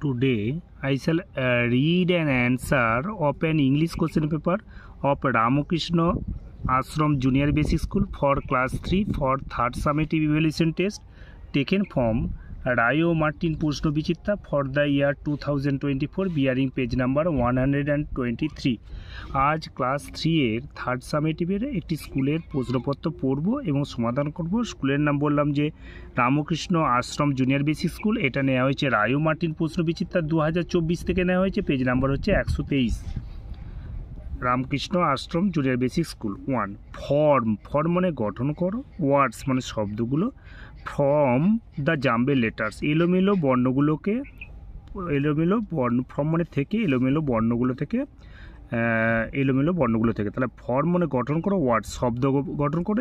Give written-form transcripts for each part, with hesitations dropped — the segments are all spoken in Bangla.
Today I shall read an answer of an English question paper of Ramakrishna Ashram Junior Basic School for class 3 for third summative evaluation test taken from Rayo Martin Pushno Bichitta for the year 2024 bearing page number 123 আজ ক্লাস 3 এর থার্ড সামেটিভের একটি স্কুলের প্রশ্নপত্র পড়ব এবং সমাধান করব। স্কুলের নাম বললাম যে রামকৃষ্ণ আশ্রম জুনিয়র বেসিক স্কুল, এটা নেওয়া হয়েছে রায়ো মার্টিন প্রশ্ন বিচিত্রা 2024 থেকে নেওয়া হয়েছে। পেজ নাম্বার হচ্ছে 123। রামকৃষ্ণ আশ্রম জুনিয়র বেসিক স্কুল। 1 ফর্ম মানে গঠন করো, ওয়ার্ডস মানে শব্দগুলো, ফ্রম দ্য জাম্বে লেটার্স এলোমেলো বর্ণগুলোকে, ফর্ম মানে থেকে এলোমেলো বর্ণগুলো থেকে, তাহলে ফর্ম মানে গঠন করো, ওয়ার্ড শব্দ গঠন করো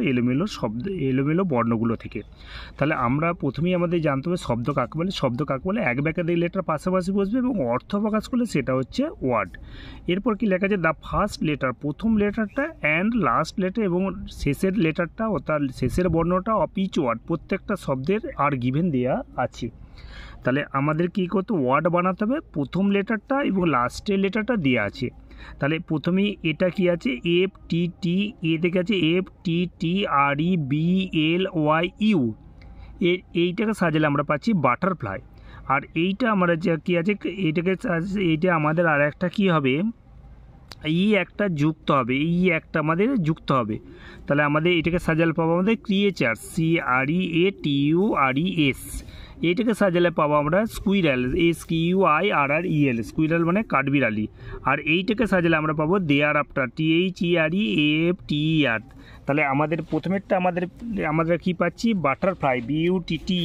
এলোমেলো বর্ণগুলো থেকে। তাহলে আমরা প্রথমেই আমাদের জানতে হবে শব্দ কাকে বলে। শব্দ কাকে বলে এক ব্যাখ্যাতে লেটার পাশাপাশি বসবে এবং অর্থ প্রকাশ করলে সেটা হচ্ছে ওয়ার্ড। এরপর কি লেখা আছে, দ্য ফার্স্ট লেটার প্রথম লেটারটা, অ্যান্ড লাস্ট লেটার এবং শেষের লেটারটা অর্থাৎ শেষের বর্ণটা অফ ইচ ওয়ার্ড, প্রত্যেকটা শব্দের আর গিভেন দেওয়া আছে। তাহলে আমাদের কী করতে ওয়ার্ড বানাতে হবে, প্রথম লেটারটা এবং লাস্টের লেটারটা দেওয়া আছে। তাহলে প্রথমেই এটা কি আছে, এফ টি টি, এ থেকে আছে F T T R E B L Y U, এইটাকে সাজালে আমরা পাচ্ছি বাটারফ্লাই। আর এইটা আমরা যে কী আছে এইটা আমাদের আর একটা কী হবে, ই একটা যুক্ত হবে, একটা আমাদের যুক্ত হবে। তাহলে আমাদের এটাকে সাজালে পাবো আমাদের creature, C R E A T U R E S. এইটাকে সাজালে পাবো আমরা squirrel, S Q I R R E L, squirrel মানে কাঠবিড়ালি। আর এইটাকে সাজালে আমরা পাবো there after, T H E R E F T E R. তাহলে আমাদের প্রথমেরটা আমাদের কী পাচ্ছি, butterfly, B U T T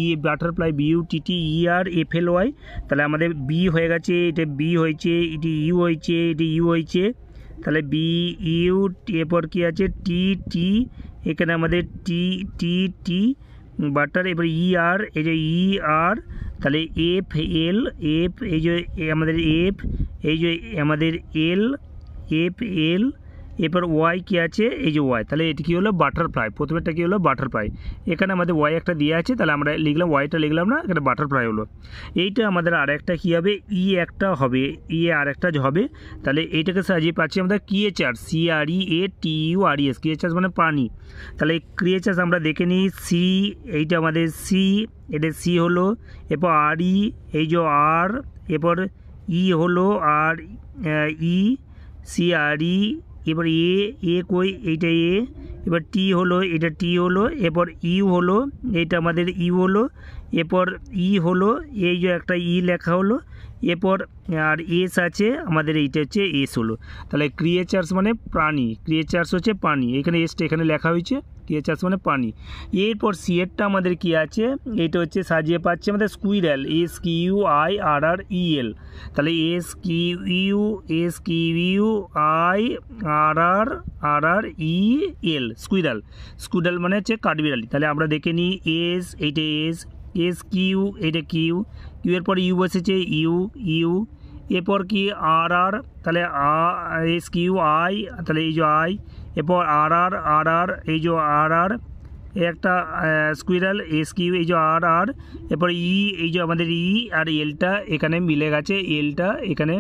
E butterfly, B U T T E R F L Y. তাহলে আমাদের বি হয়ে গেছে, এটা বি হয়েছে, এটি ইউ হয়েছে, এটি ইউ হয়েছে। তাহলে বি ইউ, এরপর কী আছে টি টি, এখানে আমাদের টি টি টি বাটার, এবার ই আর, এই যে ই আর, তাহলে এফ এল, এফ এই যে আমাদের এফ, এই যে আমাদের এল, এফ এল, এরপর ওয়াই কী আছে, এই যে ওয়াই। তাহলে এটি কী হলো বাটারফ্লাই, প্রথমেরটা কী হলো বাটারফ্লাই। এখানে আমাদের ওয়াই একটা দিয়ে আছে, তাহলে আমরা লিখলাম ওয়াইটা লিখলাম না, এখানে বাটারফ্লাই হলো। এইটা আমাদের আর একটা কী হবে, ই একটা হবে, ই আর একটা হবে। তাহলে এইটাকে সাজিয়ে পাচ্ছি আমরা creature, C R E A T U R E S, creatures মানে প্রাণী। তাহলে ক্রিয়েচার্স আমরা দেখে নিই, সি, এইটা আমাদের সি, এটা সি হলো, এরপর আর ই, এই যে আর, এরপর ই হলো আর ই, সি আর ই, এবার এ কই, এইটা এ, এবার টি হলো, এটা টি হলো, এরপর ইউ হলো, এইটা আমাদের ইউ হলো, এরপর ই হলো, এই যে একটা ই লেখা হলো, এরপর আর এস আছে আমাদের, এইটা হচ্ছে এস হলো। তাহলে ক্রিয়েচার্স মানে প্রাণী, ক্রিয়েচার্স হচ্ছে প্রাণী, এখানে এসটা এখানে লেখা হয়েছে, ক্রিয়েচার্স মানে প্রাণী। এরপর সি এরটা আমাদের কি আছে, এইটা হচ্ছে সাজিয়ে পাচ্ছি আমাদের squirrel, S Q I R R E L. তাহলে S Q I R R E L, squirrel, squirrel মানে হচ্ছে কাঠবিড়ালি। তাহলে আমরা দেখে নিই এস, এইটা এস কিউ, এটা কিউ, কিউ এর পরে ইউ বসেছে, ইউ, এরপর কি আর আর, তাহলে এস কিউ আই, তাহলে এই যে আই, এরপর আর আর, এই যে আর আর, একটা স্কুইরাল, এস কিউ, এই যে আর আর, এরপর ই, এই যে আমাদের ই আর এলটা এখানে মিলে গেছে, এলটা এখানে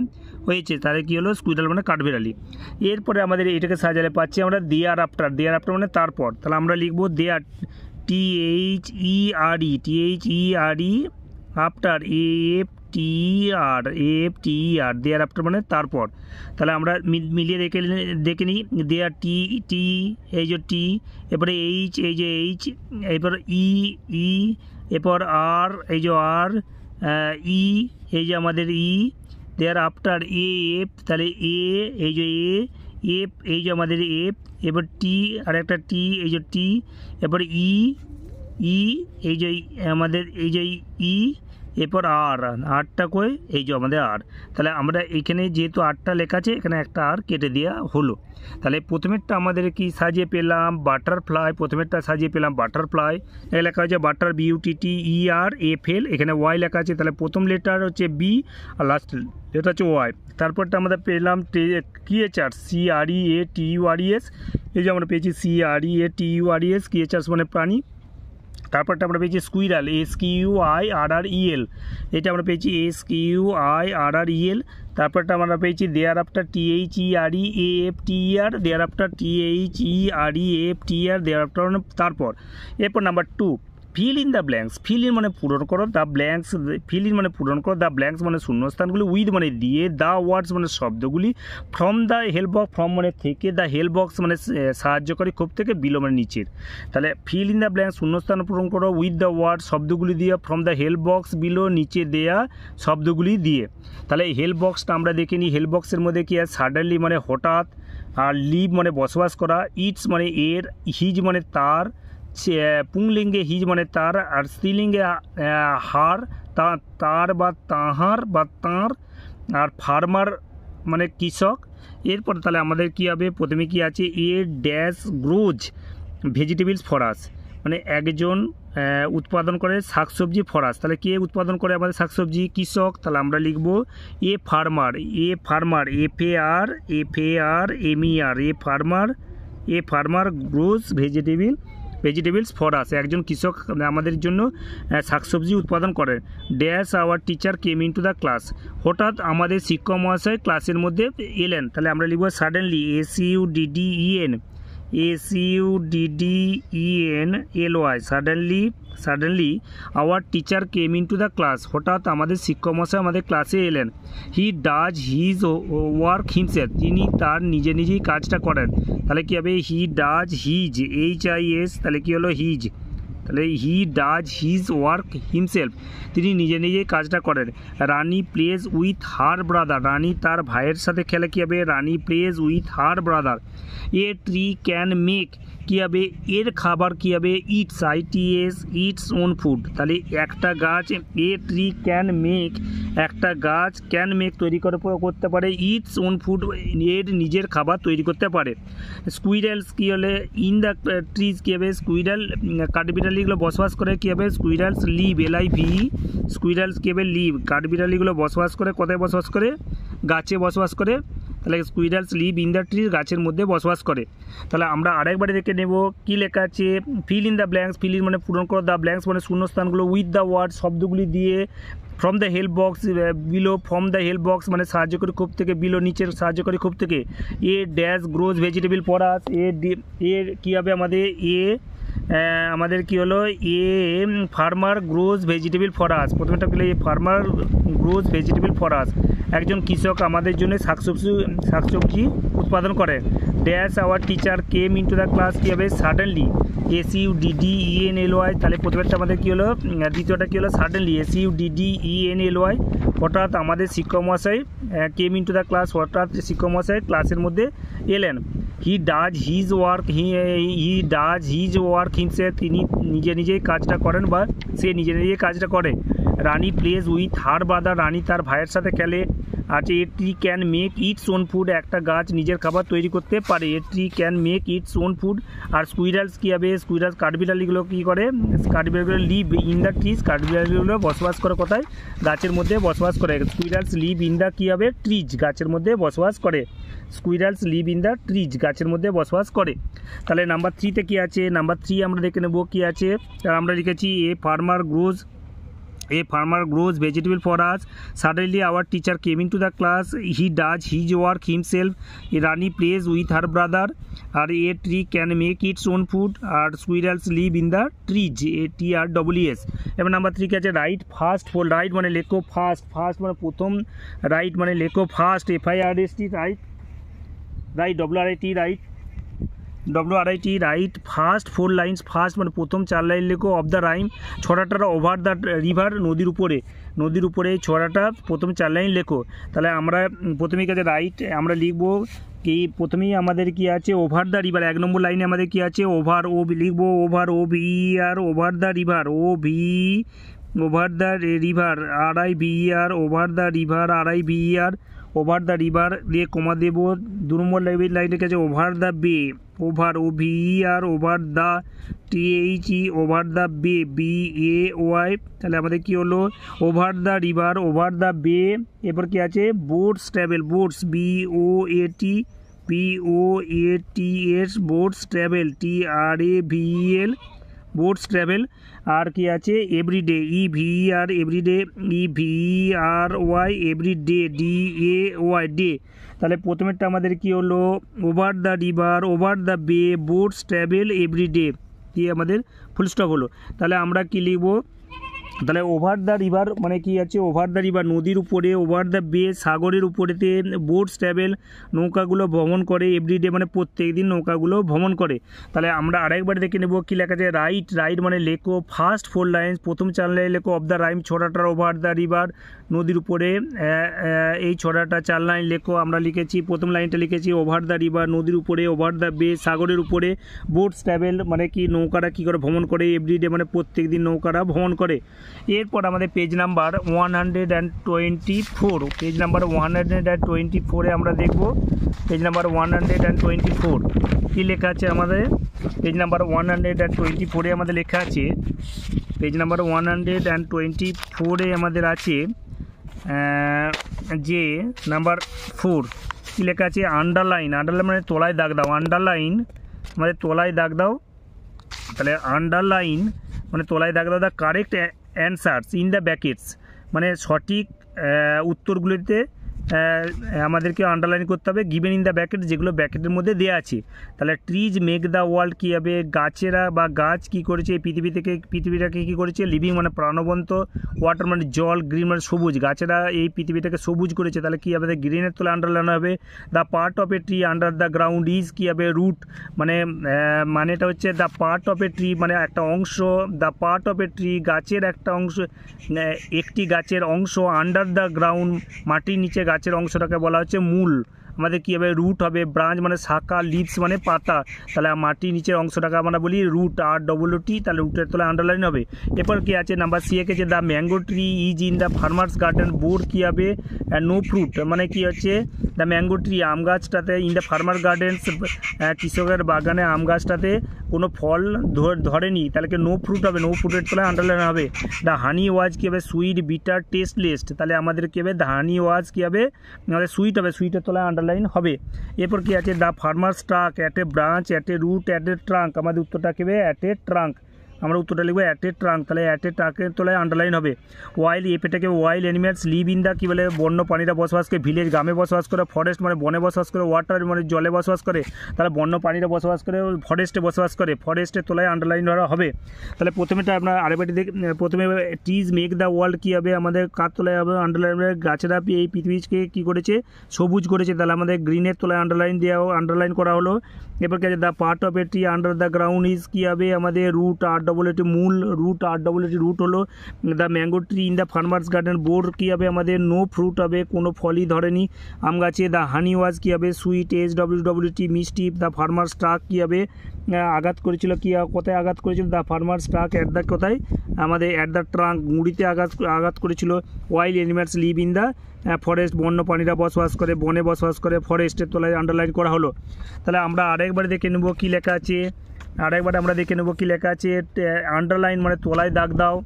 হয়েছে, তাহলে কী হলো স্কুইরাল মানে কাঠবিড়ালি। এরপরে আমাদের এটাকে সাজালে পাচ্ছি আমরা দেয়ার আফটার, মানে তারপর। তাহলে আমরা লিখবো there, T H E R E after, F T R there after মানে তারপর। তাহলে আমরা মিলিয়ে দেখে নিই, দেয়ার টি, এই যে টি, এরপরে এইচ, এই যে এইচ, এরপর ই, এরপর আর, এই যে আর, ই, এই যে আমাদের ই, দেয়ার আফটার এফ, তাহলে এ, এই যে এফ, এই যে আমাদের এফ, এবার টি, আর একটা টি, এই যে টি, এরপর ই, এই যে আমাদের এই যে ই, এরপর আরটা কই, এই যে আমাদের আর। তাহলে আমরা এইখানে যেহেতু আরটা লেখা আছে, এখানে একটা আর কেটে দেওয়া হলো। তাহলে প্রথমেরটা আমাদের কি সাজিয়ে পেলাম বাটারফ্লাই, বাটারফ্লাই লেখা হয়েছে বাটার, বিউটিটি ই আর এফ এল, এখানে ওয়াই লেখা আছে। তাহলে প্রথম লেটার হচ্ছে বি আর লাস্ট লেটার হচ্ছে ওয়াই। তারপরটা আমরা পেলাম creature, C R E A T U R E S, এই যে আমরা পেয়েছি C R E A T U R E S, creatures মানে প্রাণী। তারপরটা আমরা পেয়েছি স্কুইরাল, SQUIRREL, এটা আমরা পেয়েছি SQUIRREL। তারপরটা আমরা পেয়েছি thereafter THEREAFTER, thereafter THEREAFTER, thereafter তারপর এরপর number 2 fill in the blanks. Fill in মানে পূরণ করো, দ্য ব্ল্যাঙ্কস, ফিল ইন মানে পূরণ করো, দ্য ব্ল্যাঙ্কস মানে শূন্যস্থানগুলি, উইথ মানে দিয়ে, দ্য ওয়ার্ডস মানে শব্দগুলি, from the help box, from মানে থেকে, দ্য হেল্প বক্স মানে সাহায্যকারী ক্ষোভ থেকে, বিলো মানে নিচের। তাহলে ফিল ইন দ্য ব্ল্যাঙ্কস শূন্যস্থান পূরণ করো, উইথ দ্য ওয়ার্ড শব্দগুলি দিয়ে, from the help box below নিচে দেয়া শব্দগুলি দিয়ে। তাহলে এই হেল্প বক্সটা আমরা দেখে নিই। হেল্প বক্সের মধ্যে কি আছে? সাডেনলি মানে হঠাৎ, আর লিভ মানে বসবাস করা, ইটস মানে এর, হিজ মানে তার, পুংলিঙ্গে হিজ মানে তার, আর স্ত্রীলিঙ্গে হার, তার বা তাহার বা তাঁর, আর ফার্মার মানে কৃষক। এরপর তাহলে আমাদের কী হবে? প্রথমে কি আছে? A dash grows vegetables for us, মানে একজন উৎপাদন করে শাকসবজি ফর আস। তাহলে কে উৎপাদন করে আমাদের শাকসবজি? কৃষক। তাহলে আমরা লিখব a farmer, a farmer, FAR MER, A farmer grows vegetables for us, একজন কৃষক আমাদের জন্য শাকসবজি উৎপাদন করেন। Dash our teacher came into the class, হঠাৎ আমাদের শিক্ষক মহাশয় ক্লাসের মধ্যে এলেন। তাহলে আমরা লিখব suddenly, SUDDENLY, suddenly our teacher came into the class, হঠাৎ আমাদের শিক্ষক মহাশয় আমাদের ক্লাসে এলেন। He does his work himself, তিনি তার নিজেই কাজটা করেন। তাহলে কী হবে? হি ডাজ হিজ, HIS, তাহলে কী হলো? হিজ। তাহলে he does his work himself, তিনি নিজেই কাজটা করেন। Rani plays with her brother, Rani তার ভাইয়ের সাথে খেলে। কী হবে? Rani plays with her brother. A tree can make, কী হবে? এর খাবার কী হবে? Its, ITS, its own food. তাহলে একটা গাছ, এ ট্রি ক্যান মেক, একটা গাছ ক্যান মেক তৈরি করতে পারে, ইটস ওন ফুড, এর নিজের খাবার তৈরি করতে পারে। স্কুইরালস কী হলে? ইন দ্য ট্রিজ, কী হবে? স্কুইরাল কাঠবিড়ালিগুলো বসবাস করে। কী হবে? স্কুইরালস লিভ, LIV, স্কুইরালস কী হবে? লিভ, কাঠবিড়ালিগুলো বসবাস করে। কোথায় বসবাস করে? গাছে বসবাস করে। তাহলে স্কুইরালস লিভ ইন দ্য ট্রিজ, গাছের মধ্যে বসবাস করে। তাহলে আমরা আরেকবারে দেখে নেব কী লেখা আছে। Feel in the blanks, fill in মানে পূরণ করো, দ্য ব্ল্যাঙ্কস মানে শূন্যস্থানগুলো, উইথ দ্য ওয়ার্ড শব্দগুলি দিয়ে, from the help box below, from the help box মানে সাহায্যকারী ক্ষোভ থেকে, বিলো নিচের সাহায্যকারী ক্ষোভ থেকে। A dash grows vegetable for us, এর কী হবে? আমাদের কী হলো? A farmer grows vegetable for us, প্রথমেটা পেলে a farmer grows vegetable for us, একজন কৃষক আমাদের জন্য শাকসবজি উৎপাদন করে। Dash our teacher came into the class, কী হবে? সাডেনলি, SUDDENLY, তাহলে প্রথমেরটা আমাদের কী হলো? দ্বিতীয়টা কী হলো? সাডেনলি, SUDDENLY, হঠাৎ আমাদের শিক্ষক মহাশয় came into the class, হঠাৎ শিক্ষক মহাশয় ক্লাসের মধ্যে এলেন। He does his work himself, তিনি নিজেই কাজটা করেন বা সে নিজেই কাজটা করে। Rani plays with her brother, Rani তার ভাইয়ের সাথে খেলে। আছে a tree can make its own food, একটা গাছ নিজের খাবার তৈরি করতে পারে। A tree can make its own food. আর স্কুইরালস কী হবে? স্কুইরালস কাঠবিড়ালিগুলো কী করে? কাঠবিড়ালিগুলো লিভ ইন দ্য ট্রিজ, কাঠবিড়ালিগুলো বসবাস করে কোথায়? গাছের মধ্যে বসবাস করে। স্কুইরালস লিভ ইন দ্য কী হবে? ট্রিজ, গাছের মধ্যে বসবাস করে। স্কুইরালস লিভ ইন দ্য ট্রিজ, গাছের মধ্যে বসবাস করে। তাহলে নাম্বার 3তে কী আছে? নাম্বার 3 আমরা দেখে নেব কী আছে। আমরা লিখেছি a farmer grows vegetable for us. Suddenly our teacher came into the class. He does his work himself. Rani plays with her brother. আর a tree can make its own food. আর squirrels live in the trees. TRWS. এবার নাম্বার 3 আছে রাইট ফার্স্ট ফোর, রাইট মানে লেখো ফার্স্ট, ফার্স্ট মানে প্রথম, রাইট মানে লেখো first, FIRST, write, WRIT, write first 4 lines, first মানে প্রথম 4 লাইন লেখো, অফ দ্য রাইম, ছড়াটা ওভার দ্য রিভার, নদীর উপরে এই ছড়াটা প্রথম 4 লাইন লেখো। তাহলে আমরা প্রথমেই কাছে রাইট আমরা লিখবো কি? প্রথমেই আমাদের কি আছে? ওভার দ্য রিভার, 1 নম্বর লাইনে আমাদের কি আছে? ওভার, ও লিখবো over, OVER, over the river, over the river, RIVER, over the river, RIVER, over the river দিয়ে কমা দেবো। 2 নম্বর লাইনের কাছে over the bay, over, OVER, over the THE, over the bay, BAY। তাহলে আমাদের কি হলো? Over the river, over the bay. এরপর কি আছে? Boats travel, boats BOATS, boats travel, TRAVEL, boats travel. আর কি আছে everyday, EVER everyday, EVERY everyday, DAY day. তাহলে প্রথমেরটা আমাদের কি হলো over the river, over the বে, বোটস ট্রাভেল এভরিডে দিয়ে আমাদের ফুল স্টপ হলো। তাহলে আমরা কি লিখবো, তাহলে ওভার দ্য রিভার মানে কি আছে, ওভার দ্য রিভার নদীর উপরে, ওভার দ্য বে সাগরের উপরেতে, বোটস ট্রাভেল নৌকাগুলো ভ্রমণ করে, এভরিডে মানে প্রত্যেক দিন নৌকাগুলো ভ্রমণ করে। তাহলে আমরা আরেকবার দেখে নেব কী লেখা আছে, রাইট, রাইট মানে লেখো ফার্স্ট 4 লাইন্স, প্রথম 4 লাইন লেখো অফ দ্য রাইম ছড়াটা ওভার দ্য রিভার নদীর উপরে, এই ছড়াটা 4 লাইন লেখো। আমরা লিখেছি প্রথম লাইনটা লিখেছি ওভার দ্য রিভার নদীর উপরে, ওভার দ্য বে সাগরের উপরে, বোটস ট্রাভেল মানে কি নৌকারা কী করে ভ্রমণ করে, এভরিডে মানে প্রত্যেক দিন নৌকারা ভ্রমণ করে। এরপর আমাদের পেজ নাম্বার 124, পেজ নাম্বার 124 আমরা দেখব। পেজ নাম্বার 124 কী লেখা আছে আমাদের, পেজ নাম্বার 124 আমাদের লেখা আছে, পেজ নাম্বার 124 আমাদের আছে যে নাম্বার 4 কী লেখা আছে, আন্ডারলাইন, আন্ডারলাইন মানে তলায় দাগ দাও, আন্ডারলাইন মানে তলায় দাগ দাও। তাহলে আন্ডারলাইন মানে তলায় দাগ দাও the correct answers in the brackets, মানে সঠিক উত্তরগুলিতে আমাদেরকে আন্ডারলাইন করতে হবে, গিভেন ইন দ্য ব্র্যাকেট যেগুলো ব্র্যাকেটের মধ্যে দেওয়া আছে। তাহলে ট্রিজ মেক দ্য ওয়ার্ল্ড কী হবে, গাছেরা বা গাছ কী করেছে এই পৃথিবীটাকে কী করেছে, লিভিং মানে প্রাণবন্ত, ওয়াটার মানে জল, গ্রিন মানে সবুজ, গাছেরা এই পৃথিবীটাকে সবুজ করেছে। তাহলে কী হবে, গ্রিনের তলে আন্ডারলাইন হবে। The part of a tree under the ground is কী হবে, রুট মানে এটা হচ্ছে the part of a tree মানে একটা অংশ, the part of a tree গাছের একটা অংশ, একটি গাছের অংশ, আন্ডার দ্য গ্রাউন্ড মাটির নিচে গাছের অংশটাকে বলা হচ্ছে মূল। আমাদের কী হবে, রুট হবে, ব্রাঞ্চ মানে শাখা, লিভস মানে পাতা, তাহলে মাটির নিচের অংশটাকে আমরা বলি রুট, ROOT, তাহলে রুটের তলে আন্ডারলাইন হবে। এরপর কী আছে নাম্বার সি এঁকেছে, the mango tree is in the farmer's garden bore কী হবে, নো ফ্রুট মানে কি হচ্ছে, দ্য ম্যাঙ্গো ট্রি আম গাছটাতে, ইন দ্য ফার্মার গার্ডেন্স কৃষকের বাগানে আম গাছটাতে কোনো ফল ধরেনি, তাহলে কি নো ফ্রুট হবে, নো ফ্রুটের তলায় আন্ডারলাইন হবে। দ্য হানি ওয়াজ কী হবে, সুইট, বিটার, টেস্টলেস, তাহলে আমাদের কী হবে, দ্য হানি ওয়াজ কী হবে, আমাদের সুইট হবে, সুইটের তলায় আন্ডারলাইন হবে। এরপর কী আছে, the farmers struck at a branch, at a root, at a trunk, আমাদের উত্তরটা কী হবে, অ্যাট এ ট্রাঙ্ক, আমরা উত্তরটা লিখবো অ্যাট এ ট্রাঙ্ক, তাহলে অ্যাট এ ট্রাঙ্কের তলায় আন্ডারলাইন হবে। ওয়াইল্ড এটাকে wild animals live in the কী বলে, বন্য প্রাণীরা বসবাস করে, ভিলেজ গ্রামে বসবাস করে, ফরেস্ট মানে বনে বসবাস করে, ওয়াটার মানে জলে বসবাস করে, তাহলে বন্য প্রাণীরা বসবাস করে, ফরেস্টে বসবাস করে, ফরেস্টের তলায় আন্ডারলাইন ধরা হবে। তাহলে প্রথমেটা আপনার আরেকবারটি প্রথমে ট্রিজ মেক দ্য ওয়ার্ল্ড কী হবে, আমাদের কার তলায় হবে, আন্ডারলাইন, গাছেরা এই পৃথিবীকে কী করেছে, সবুজ করেছে, তাহলে আমাদের গ্রিনের তলায় আন্ডারলাইন করা হলো। এরপর কী আছে, the part of a tree under the ground is কী হবে, আমাদের রুট, ROOT মূল, রুট, ROOT রুট হলো। The mango tree in the farmer's garden bore কী হবে, আমাদের নো ফ্রুট হবে, কোনো ফলই ধরেনি আম গাছে। দ্য হানি ওয়াজ কী হবে, সুইট, SWWT মিষ্টি। দ্য ফার্মার্স ট্রাক কী হবে, আঘাত করেছিল, কি কোথায় আঘাত করেছিল, the farmers struck at the কোথায়, আমাদের অ্যাট দ্য ট্রাঙ্ক মুড়িতে আঘাত করেছিল। Wild animals live in the forest, বন্য প্রাণীরা বসবাস করে, বনে বসবাস করে, ফরেস্টের তলায় আন্ডারলাইন করা হলো। তাহলে আমরা আরেকবার দেখে নেব কী লেখা আছে, আন্ডারলাইন মানে তলায় দাগ দাও,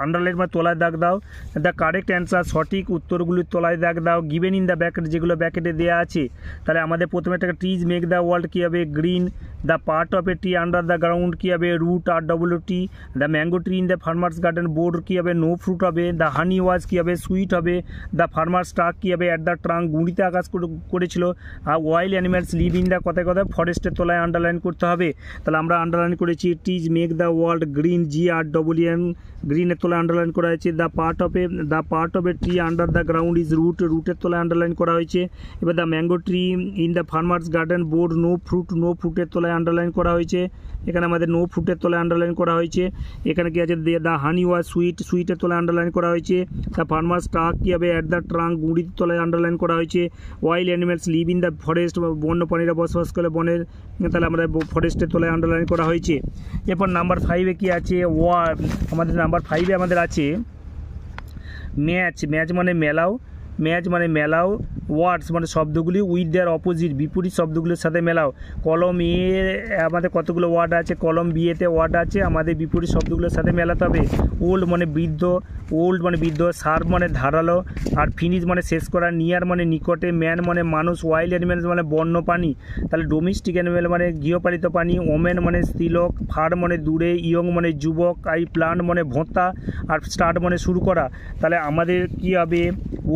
আন্ডারলাইন মানে তলায় দাগ দাও। দ্য কারেক্ট অ্যান্সার সঠিক উত্তরগুলির তলায় দাগ দাও, গিভেন ইন দ্য ব্র্যাকেট যেগুলো ব্র্যাকেটে দেওয়া আছে। তাহলে আমাদের প্রথমে একটা ট্রিজ মেক দ্য ওয়ার্ল্ড কী হবে, green. The part of a tree under the ground কী হবে, root, ROOT। The mango tree in the farmer's garden bore কী হবে, নো ফ্রুট হবে। দ্য হানি ওয়াজ কী হবে, সুইট হবে। দ্য ফার্মার্স ট্রাক কী হবে, অ্যাট দ্য ট্রাঙ্ক গুঁড়িতে আঘাত করেছিল। আর wild animals live in the কথায় ফরেস্টের তলায় আন্ডারলাইন করতে হবে। তাহলে আমরা আন্ডারলাইন করেছি trees make the world green, GREEN, গ্রিনের তলায় আন্ডারলাইন করা হয়েছে। The part of a tree under the ground is root, রুটের তলায় আন্ডারলাইন করা হয়েছে। এবার the mango tree in the farmer's garden board no fruit, no ফ্রুটের তলায় আন্ডারলাইন করা হয়েছে। এখানে আমাদের নো ফ্রুটের তলায় আন্ডারলাইন করা হয়েছে। এখানে কি আছে, দ্য হানি ওয়াজ সুইট, সুইটের তলায় আন্ডারলাইন করা হয়েছে। দ্য ফার্মার্স ট্রাক কী হবে, অ্যাট দ্য ট্রাঙ্ক গুঁড়ির তলায় আন্ডারলাইন করা হয়েছে। Wild animals live in the forest, বন্য প্রাণীরা বসবাস করে বনের, তাহলে আমাদের ফরেস্টের তলায় আন্ডারলাইন করা হয়েছে। এরপর নাম্বার 5-এ কী আছে, আমাদের নাম্বার 5-এ আমাদের আছে ম্যাচ, ম্যাচ মানে মেলাও, ম্যাচ মানে মেলাও, ওয়ার্ডস মানে শব্দগুলি উইথ দেয়ার অপোজিট বিপরীত শব্দগুলোর সাথে মেলাও। কলম এ আমাদের কতগুলো ওয়ার্ড আছে, কলম বি এতে ওয়ার্ড আছে, আমাদের বিপরীত শব্দগুলোর সাথে মেলাতে হবে। ওল্ড মানে বৃদ্ধ, ওল্ড মানে বৃদ্ধ, শার্প মানে ধারালো, আর ফিনিশ মানে শেষ করা, নিয়ার মানে নিকটে, ম্যান মানে মানুষ, ওয়াইল্ড অ্যানিমেলস মানে বন্য প্রাণী। তাহলে ডোমেস্টিক অ্যানিমেল মানে গৃহপালিত প্রাণী, ওমেন মানে স্ত্রীলোক, ফার মানে দূরে, ইয়ং মানে যুবক, আই প্লান্ট মানে ভোঁতা, আর স্টার্ট মানে শুরু করা। তাহলে আমাদের কী হবে,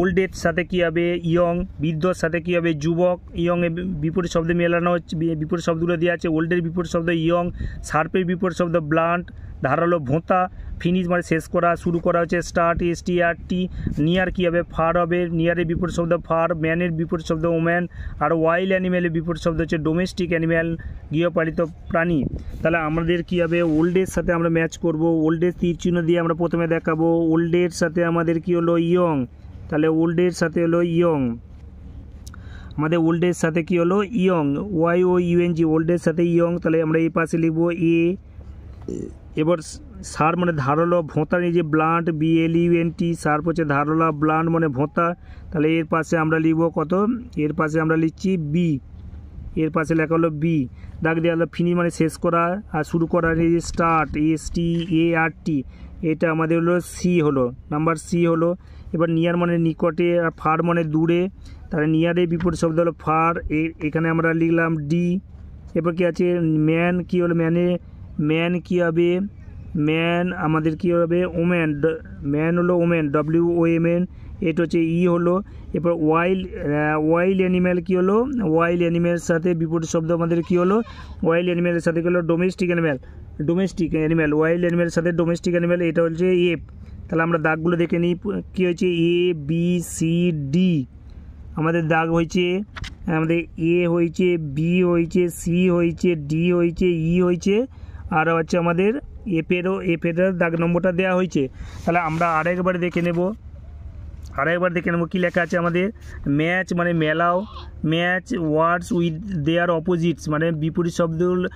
ওল্ডের সাথে কী হবে ইয়ং, বৃদ্ধর সাথে কী হবে যুবক, ইয়ং এর বিপরীত শব্দ মেলানো হচ্ছে, বিপরীত শব্দগুলো দেওয়া আছে। ওল্ডের বিপরীত শব্দ ইয়ং, শার্পের বিপরীত শব্দ ব্লান্ট, ধারালো ভোঁতা, ফিনিশ মানে শেষ করা, শুরু করা হচ্ছে স্টার্ট, START। নিয়ার কী হবে ফার হবে, নিয়ারের বিপরীত শব্দ ফার, ম্যানের বিপরীত শব্দ ওম্যান, আর ওয়াইল্ড অ্যানিমেলের বিপরীত শব্দ হচ্ছে ডোমেস্টিক অ্যানিম্যাল, গৃহপালিত প্রাণী। তাহলে আমাদের কী হবে, ওল্ডের সাথে আমরা ম্যাচ করব, ওল্ডের তীর চিহ্ন দিয়ে আমরা প্রথমে দেখাবো। ওল্ডের সাথে আমাদের কী হলো ইয়ং, তাহলে ওল্ডের সাথে হলো ইয়ং, আমাদের ওল্ডের সাথে কী হলো ইয়ং, YOUNG, ওল্ডের সাথে ইয়ং। তাহলে আমরা এই পাশে লিখবো এ। এবার সার মানে ধারালো, ভোঁতা নিজে ব্লান্ট, BLUNT, সার্প হচ্ছে ধারালো, ব্লান্ট মানে ভোঁতা। তাহলে এর পাশে আমরা লিখবো কত, এর পাশে আমরা লিখছি বি, এর পাশে লেখা হলো বি। দাগ দেওয়া হলো ফিনিশ মানে শেষ করা, আর শুরু করা স্টার্ট, START। এটা আমাদের হলো সি, হলো নাম্বার সি হলো। এবার নিয়ার মানে নিকটে, আর ফার মানে দূরে, তাহলে নিয়ারের বিপরীত শব্দ হলো ফার, এখানে আমরা লিখলাম ডি। এরপর কী আছে ম্যান, কী হলো ম্যান কী হবে, ম্যান আমাদের কী হবে ওম্যান, ম্যান হলো ওম্যান, WOMN। এটা হচ্ছে ই হলো। এরপর ওয়াইল্ড অ্যানিম্যাল কী হলো, ওয়াইল্ড অ্যানিম্যালের সাথে বিপরীত শব্দ আমাদের কী হলো, ওয়াইল্ড অ্যানিম্যালের সাথে কী হলো ডোমেস্টিক অ্যানিম্যাল, ওয়াইল্ড অ্যানিম্যালের সাথে ডোমেস্টিক অ্যানিম্যাল, এটা হচ্ছে এফ। তাহলে আমরা দাগগুলো দেখে নিই কী হয়েছে, ABCD আমাদের দাগ হয়েছে, আমাদের এ হয়েছে, বি হয়েছে, সি হয়েছে, ডি হয়েছে, ই হয়েছে, আর হচ্ছে আমাদের এফেরও দাগ নম্বরটা দেওয়া হয়েছে। তাহলে আমরা আরেকবার দেখে নেব কী লেখা আছে আমাদের। ম্যাচ মানে মেলাও, match words with their opposites মানে বিপরীত শব্দগুলো,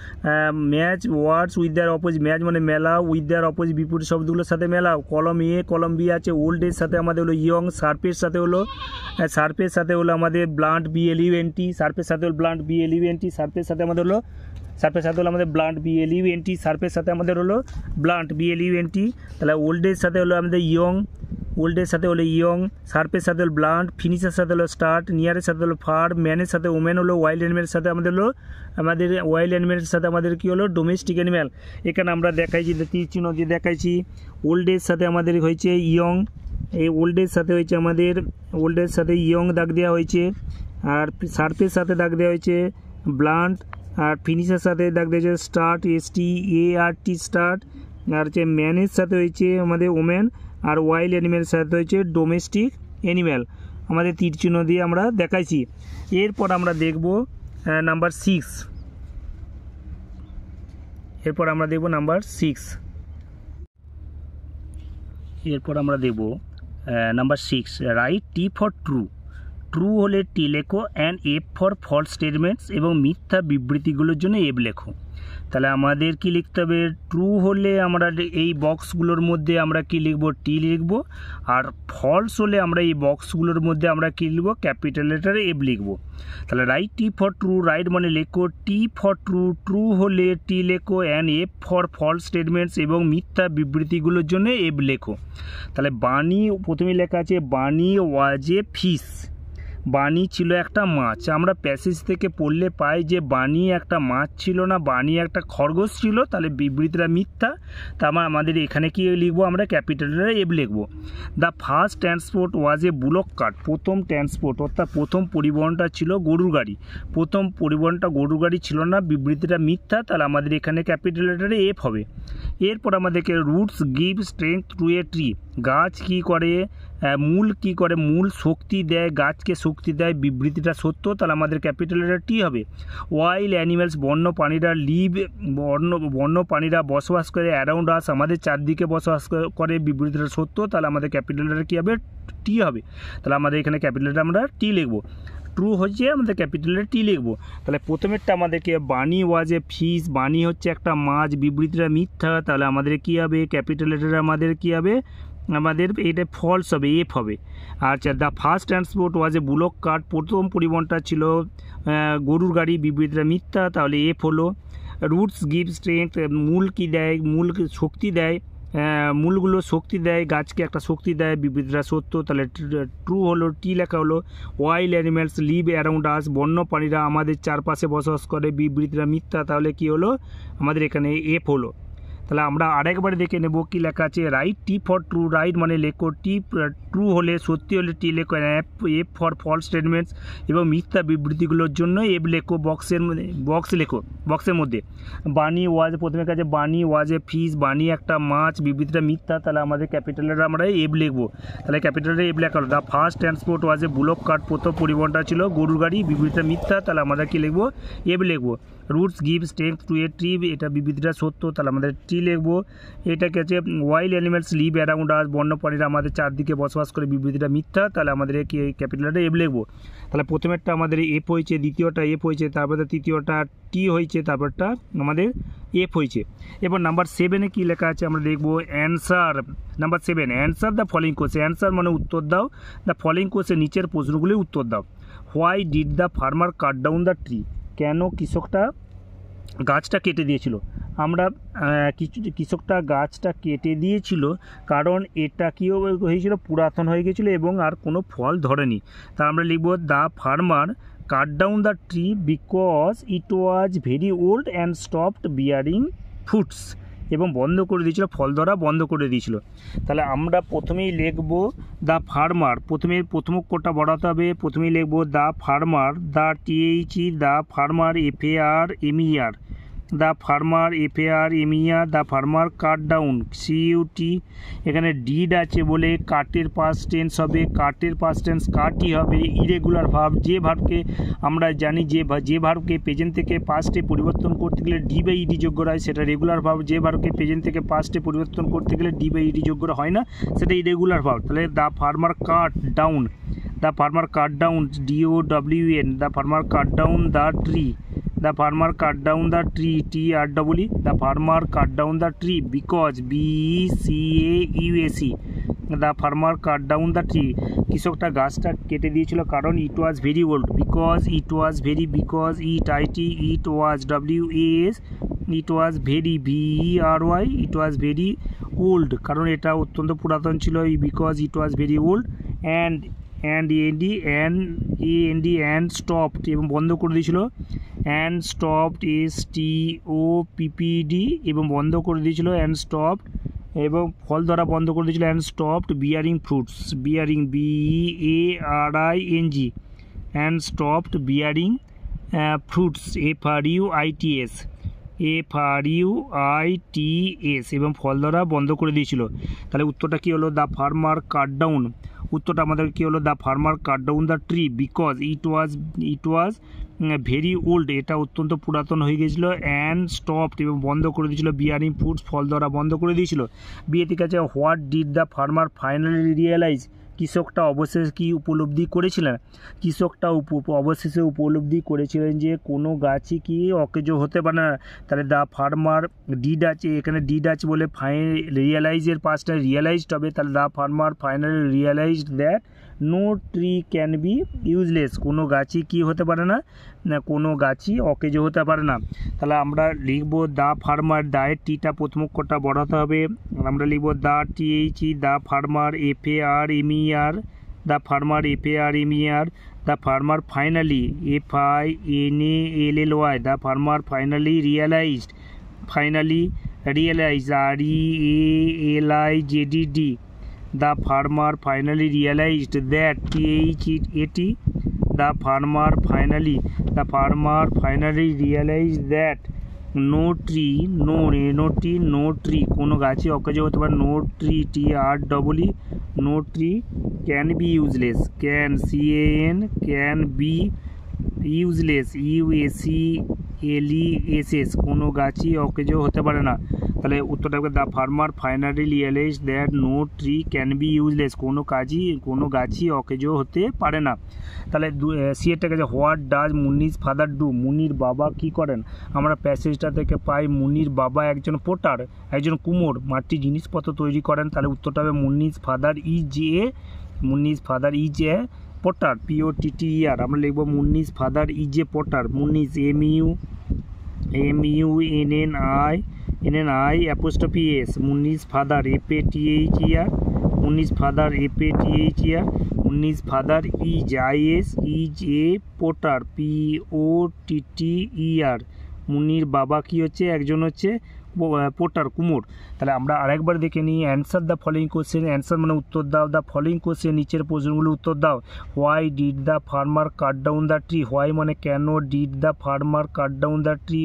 match words with their opposite, match মানে মেলাও, উইথ দেয়ার অপোজিট বিপরীত শব্দগুলোর সাথে মেলাও। কলম এ কলম বি আছে, ওল্ডের সাথে আমাদের হলো ইয়ং, শার্পের সাথে হলো আমাদের ব্লান্ট, BLUNT, শার্পের সাথে হলো ব্লান্ট, BLUNT, শার্পের সাথে আমাদের হলো আমাদের ব্লান্ট, BLUNT, শার্পের সাথে আমাদের হলো ব্লান্ট, BLUNT। তাহলে ওল্ডের সাথে হলো আমাদের ইয়ং, শার্পের সাথে হলো ব্লান্ট, ফিনিশের সাথে হলো স্টার্ট, নিয়ারের সাথে হলো ফার, ম্যানের সাথে ওমেন হলো, ওয়াইল্ড অ্যানিমেলের সাথে আমাদের হলো ওয়াইল্ড অ্যানিমেলের সাথে আমাদের কী হলো ডোমেস্টিক অ্যানিম্যাল। এখানে আমরা দেখাইছি তীর চিহ্ন দিয়ে দেখাইছি। ওল্ডের সাথে আমাদের হয়েছে ইয়ং, এই ওল্ডের সাথে হয়েছে আমাদের ওল্ডের সাথে ইয়ং দাগ দেওয়া হয়েছে, আর শার্পের সাথে দাগ দেওয়া হয়েছে ব্লান্ট, আর ফিনিশের সাথে দাগ দেওয়া হয়েছে স্টার্ট, START, স্টার্ট। আর হচ্ছে ম্যানের সাথে হয়েছে আমাদের ওমেন, আর ওয়াইল্ড অ্যানিমেলের সাথে হয়েছে ডোমেস্টিক অ্যানিম্যাল। আমাদের তীর চিহ্ন দিয়ে আমরা দেখাইছি। এরপর আমরা দেখব নাম্বার 6, এরপর আমরা দেখব number 6, right T for true, true হলে টি লেখো, and F for false statements এবং মিথ্যা বিবৃতিগুলোর জন্য F লেখো। তাহলে আমাদের কি লিখতে হবে, ট্রু হলে আমরা এই বক্সগুলোর মধ্যে আমরা কি লিখব, টি লিখব, আর ফলস হলে আমরা এই বক্সগুলোর মধ্যে আমরা কি লিখব, ক্যাপিটাল লেটারে F লিখব। তাহলে right T for true, right মানে লেখো, টি ফর ট্রু, ট্রু হলে টি লেখো, and F for false statements এবং মিথ্যা বিবৃতিগুলোর জন্য F লেখো। তাহলে বানি প্রথমে লেখা আছে, বানি ওয়াজ এ ফিশ, বানি ছিল একটা মাছ। আমরা প্যাসেজ থেকে পড়লে পাই যে বানি একটা মাছ ছিল না, বানি একটা খরগোশ ছিল। তাহলে বিবৃতিটা মিথ্যা। তারপর আমাদের এখানে কি লিখবো, আমরা ক্যাপিটালের F লিখবো। The first transport was A bullock cart, প্রথম ট্রান্সপোর্ট অর্থাৎ প্রথম পরিবহনটা ছিল গরুর গাড়ি, প্রথম পরিবহনটা গরুর গাড়ি ছিল না, বিবৃতিটা মিথ্যা। তাহলে আমাদের এখানে ক্যাপিটাল লেটারে F হবে। এরপর আমাদেরকে roots give strength to a tree, গাছ কি করে, মূল কি করে, মূল শক্তি দেয়, গাছকে শক্তি দেয়, বিবৃতিটা সত্য। তাহলে আমাদের ক্যাপিটাল লেটার টি হবে। ওয়াইল্ড অ্যানিমেলস, বন্য প্রাণীরা, লিভ, বন্য প্রাণীরা বসবাস করে, অ্যারাউন্ড আস, আমাদের চারদিকে বসবাস করে, বিবৃতিটা সত্য। তাহলে আমাদের ক্যাপিটাল লেটার কী হবে, টি হবে। তাহলে আমাদের এখানে ক্যাপিটাল লেটার আমরা টি লিখবো। ট্রু হচ্ছে আমাদের ক্যাপিটালের টি লিখবো। তাহলে প্রথমেরটা আমাদেরকে বানি ওয়াজ এ ফিশ, বানি হচ্ছে একটা মাছ, বিবৃতিটা মিথ্যা। তাহলে আমাদের কী হবে, ক্যাপিটাল লেটারে আমাদের কী হবে, আমাদের এটা ফলস হবে, এফ হবে। আচ্ছা, the first transport was A bullock cart, প্রথম পরিবহনটা ছিল গরুর গাড়ি, বিবৃতিটা মিথ্যা, তাহলে এফ হলো। রুটস গিভ স্ট্রেংথ, মূল কী দেয়, মূল শক্তি দেয়, মূলগুলো শক্তি দেয়, গাছকে একটা শক্তি দেয়, বিবৃতিটা সত্য, তাহলে ট্রু হলো, টি লেখা হলো। Wild animals live around us, বন্য প্রাণীরা আমাদের চারপাশে বসবাস করে, বিবৃতিটা মিথ্যা, তাহলে কি হলো আমাদের এখানে এফ হলো। তাহলে আমরা আরেকবার দেখে নেব কী লেখা আছে। Right, T for true, right মানে লেখো, টি ট্রু হলে সত্যি হলে টি লেখো, এফ ফর ফলস স্টেটমেন্টস এবং মিথ্যা বিবৃতিগুলোর জন্য এফ লেখো, বক্স লেখো, বক্সের মধ্যে। বানি ওয়াজ, প্রথমে কাছে বানি ওয়াজ এ ফিশ, বানি একটা মাছ, বিবৃতিটা মিথ্যা, তাহলে আমাদের ক্যাপিটালের আমরা এফ লিখবো, তাহলে ক্যাপিটালের এফ লেখা হলো। The first transport was A bullock cart, প্রথম পরিবহনটা ছিল গরুর গাড়ি, বিবৃতিটা মিথ্যা, তাহলে আমরা কী লিখবো, এফ লিখবো। Roots give strength to a tree, এটা বিবৃতিটা সত্য, তাহলে আমাদের টি লিখবো। এটাকে আছে wild animals live around us, বন্যপ্রাণীরা আমাদের চারদিকে বসবাস করে, বিবৃতিটা মিথ্যা, তাহলে আমাদের ক্যাপিটালটা এফ লিখবো। তাহলে প্রথমেরটা আমাদের এফ হয়েছে, দ্বিতীয়টা এফ হয়েছে, তারপরে তৃতীয়টা টি হয়েছে, তারপরটা আমাদের এফ হয়েছে। এবার নাম্বার 7-এ কী লেখা আছে আমরা দেখবো। Answer, number 7, answer the following question, answer মানে উত্তর দাও, দ্য ফলোইং কোয়েশ্চেন নিচের প্রশ্নগুলি উত্তর দাও। Why did the farmer cut down the tree, কেন কৃষকটা গাছটা কেটে দিয়েছিল। আমরা কৃষকটা গাছটা কেটে দিয়েছিল কারণ এটা কী হয়েছিল, পুরাতন হয়ে গেছিলো এবং আর কোনো ফল ধরেনি। তা আমরা লিখব the farmer cut down the tree because it was very old and stopped bearing fruits, এবং বন্ধ করে দিয়েছিল, ফল ধরা বন্ধ করে দিয়েছিল। তাহলে আমরা প্রথমেই লিখব দ্য ফার্মার, প্রথম অক্ষরটা বাড়াতে হবে, প্রথমেই লিখব the farmer, the টিএইচই, the farmer FARMER, the farmer FARMER, the farmer cut down CUT। এখানে ডিড আছে বলে কাটের পাস্ট টেন্স হবে, কাটের পাস্ট টেন্স কাটই হবে। ইরেগুলার ভার্ব, যে ভার্বকে আমরা জানি যে ভার্বকে প্রেজেন্ট থেকে পাস্টে পরিবর্তন করতে গেলে ডি বাই ইডি যোগ্য হয় সেটা রেগুলার ভার্ব, যে ভার্বকে প্রেজেন্ট থেকে পাস্টে পরিবর্তন করতে গেলে ডি বাই ইডি যোগ্য হয় না সেটা ইরেগুলার ভার্ব। তাহলে the farmer cut down, the farmer cut down DOWN, the farmer cut down the tree, the farmer cut down the tree TREE, the farmer cut down the tree because BECAUSE, the farmer cut down the tree, কৃষকটা গাছটা কেটে দিয়েছিল কারণ it was very old, because it was very, because it was WAS, it was very VERY, it was very old কারণ এটা অত্যন্ত পুরাতন ছিল, because it was very old, and and stopped এবং বন্ধ করে দিয়েছিল, and stopped STOPPD এবং বন্ধ করে দিয়েছিল, and stopped এবং ফল ধরা বন্ধ করে দিয়েছিল, and stopped bearing fruits, bearing BEARING, and stopped bearing fruits FRUITS এবং ফল ধরা বন্ধ করে দিয়েছিল। তাহলে উত্তরটা কী হলো, দ্য ফার্মার কাট ডাউন, উত্তরটা আমাদের কী হলো, the farmer cut down the tree because it was very old, এটা অত্যন্ত পুরাতন হয়ে গেছিলো, অ্যান্ড স্টপড এবং বন্ধ করে দিয়েছিল, বিয়ারিং ফ্রুটস ফল ধরা বন্ধ করে দিয়েছিল। বিয়ে ঠিক আছে। What did the farmer finally realise, কৃষকটা অবশেষে কি উপলব্ধি করেছিলেন, কৃষকটা অবশেষে উপলব্ধি করেছিলেন যে কোনো গাছই কি অকেজো হতে পারে না। তাহলে দ্য ফার্মার ডিড আছে, এখানে ডিড আছে বলে রিয়েলাইজের পাঁচটা রিয়েলাইজড হবে, তাহলে the farmer finally realized that no tree can be useless, কোনো গাছই কি হতে পারে না, কোনো গাছই অকেজো হতে পারে না। তাহলে আমরা লিখব দ্য ফার্মার, দায়ের টিটা প্রথম অক্ষরটা বড়াতে হবে, আমরা লিখব the THE, the farmer FARMER, the farmer FARMER, the farmer finally FINALLY, the farmer finally realized, REALIZED, the farmer finally realized that THEAT, the farmer finally realized that no tree কোনো গাছে অকেজো হতে পারে, no tree TREE, no tree can be useless, can be useless USELESS, কোনো গাছই অকেজো হতে পারে না। তাহলে উত্তরটা হবে the farmer finally realize that no tree can be useless, কোনো গাছই অকেজ হতে পারে না। তাহলে সি এরটা গেছে what does Muni's father do, মুনির বাবা কি করেন? আমরা প্যাসেজটা থেকে পাই মুনির বাবা একজন পোটার, একজন কুমোর, মাটির জিনিসপত্র তৈরি করেন। তাহলে উত্তরটা হবে Munni's father is a potter, POTTER। আমরা লিখবো Munni's father is a potter. Munni's MUNNI Munni's father FATHER, Munni's father FATHER। Munni's father is a potter, POTTER। মুনির বাবা কি হচ্ছে? একজন হচ্ছে পোটার, কুমোর। তাহলে আমরা আরেকবার দেখে নিই। Answer the following question, answer মানে উত্তর দাও। দ্য ফলোয়িং কোশ্চেন, নিচের প্রশ্নগুলো উত্তর দাও। Why did the farmer cut down the tree, why মানে কেন, did the farmer cut down the tree,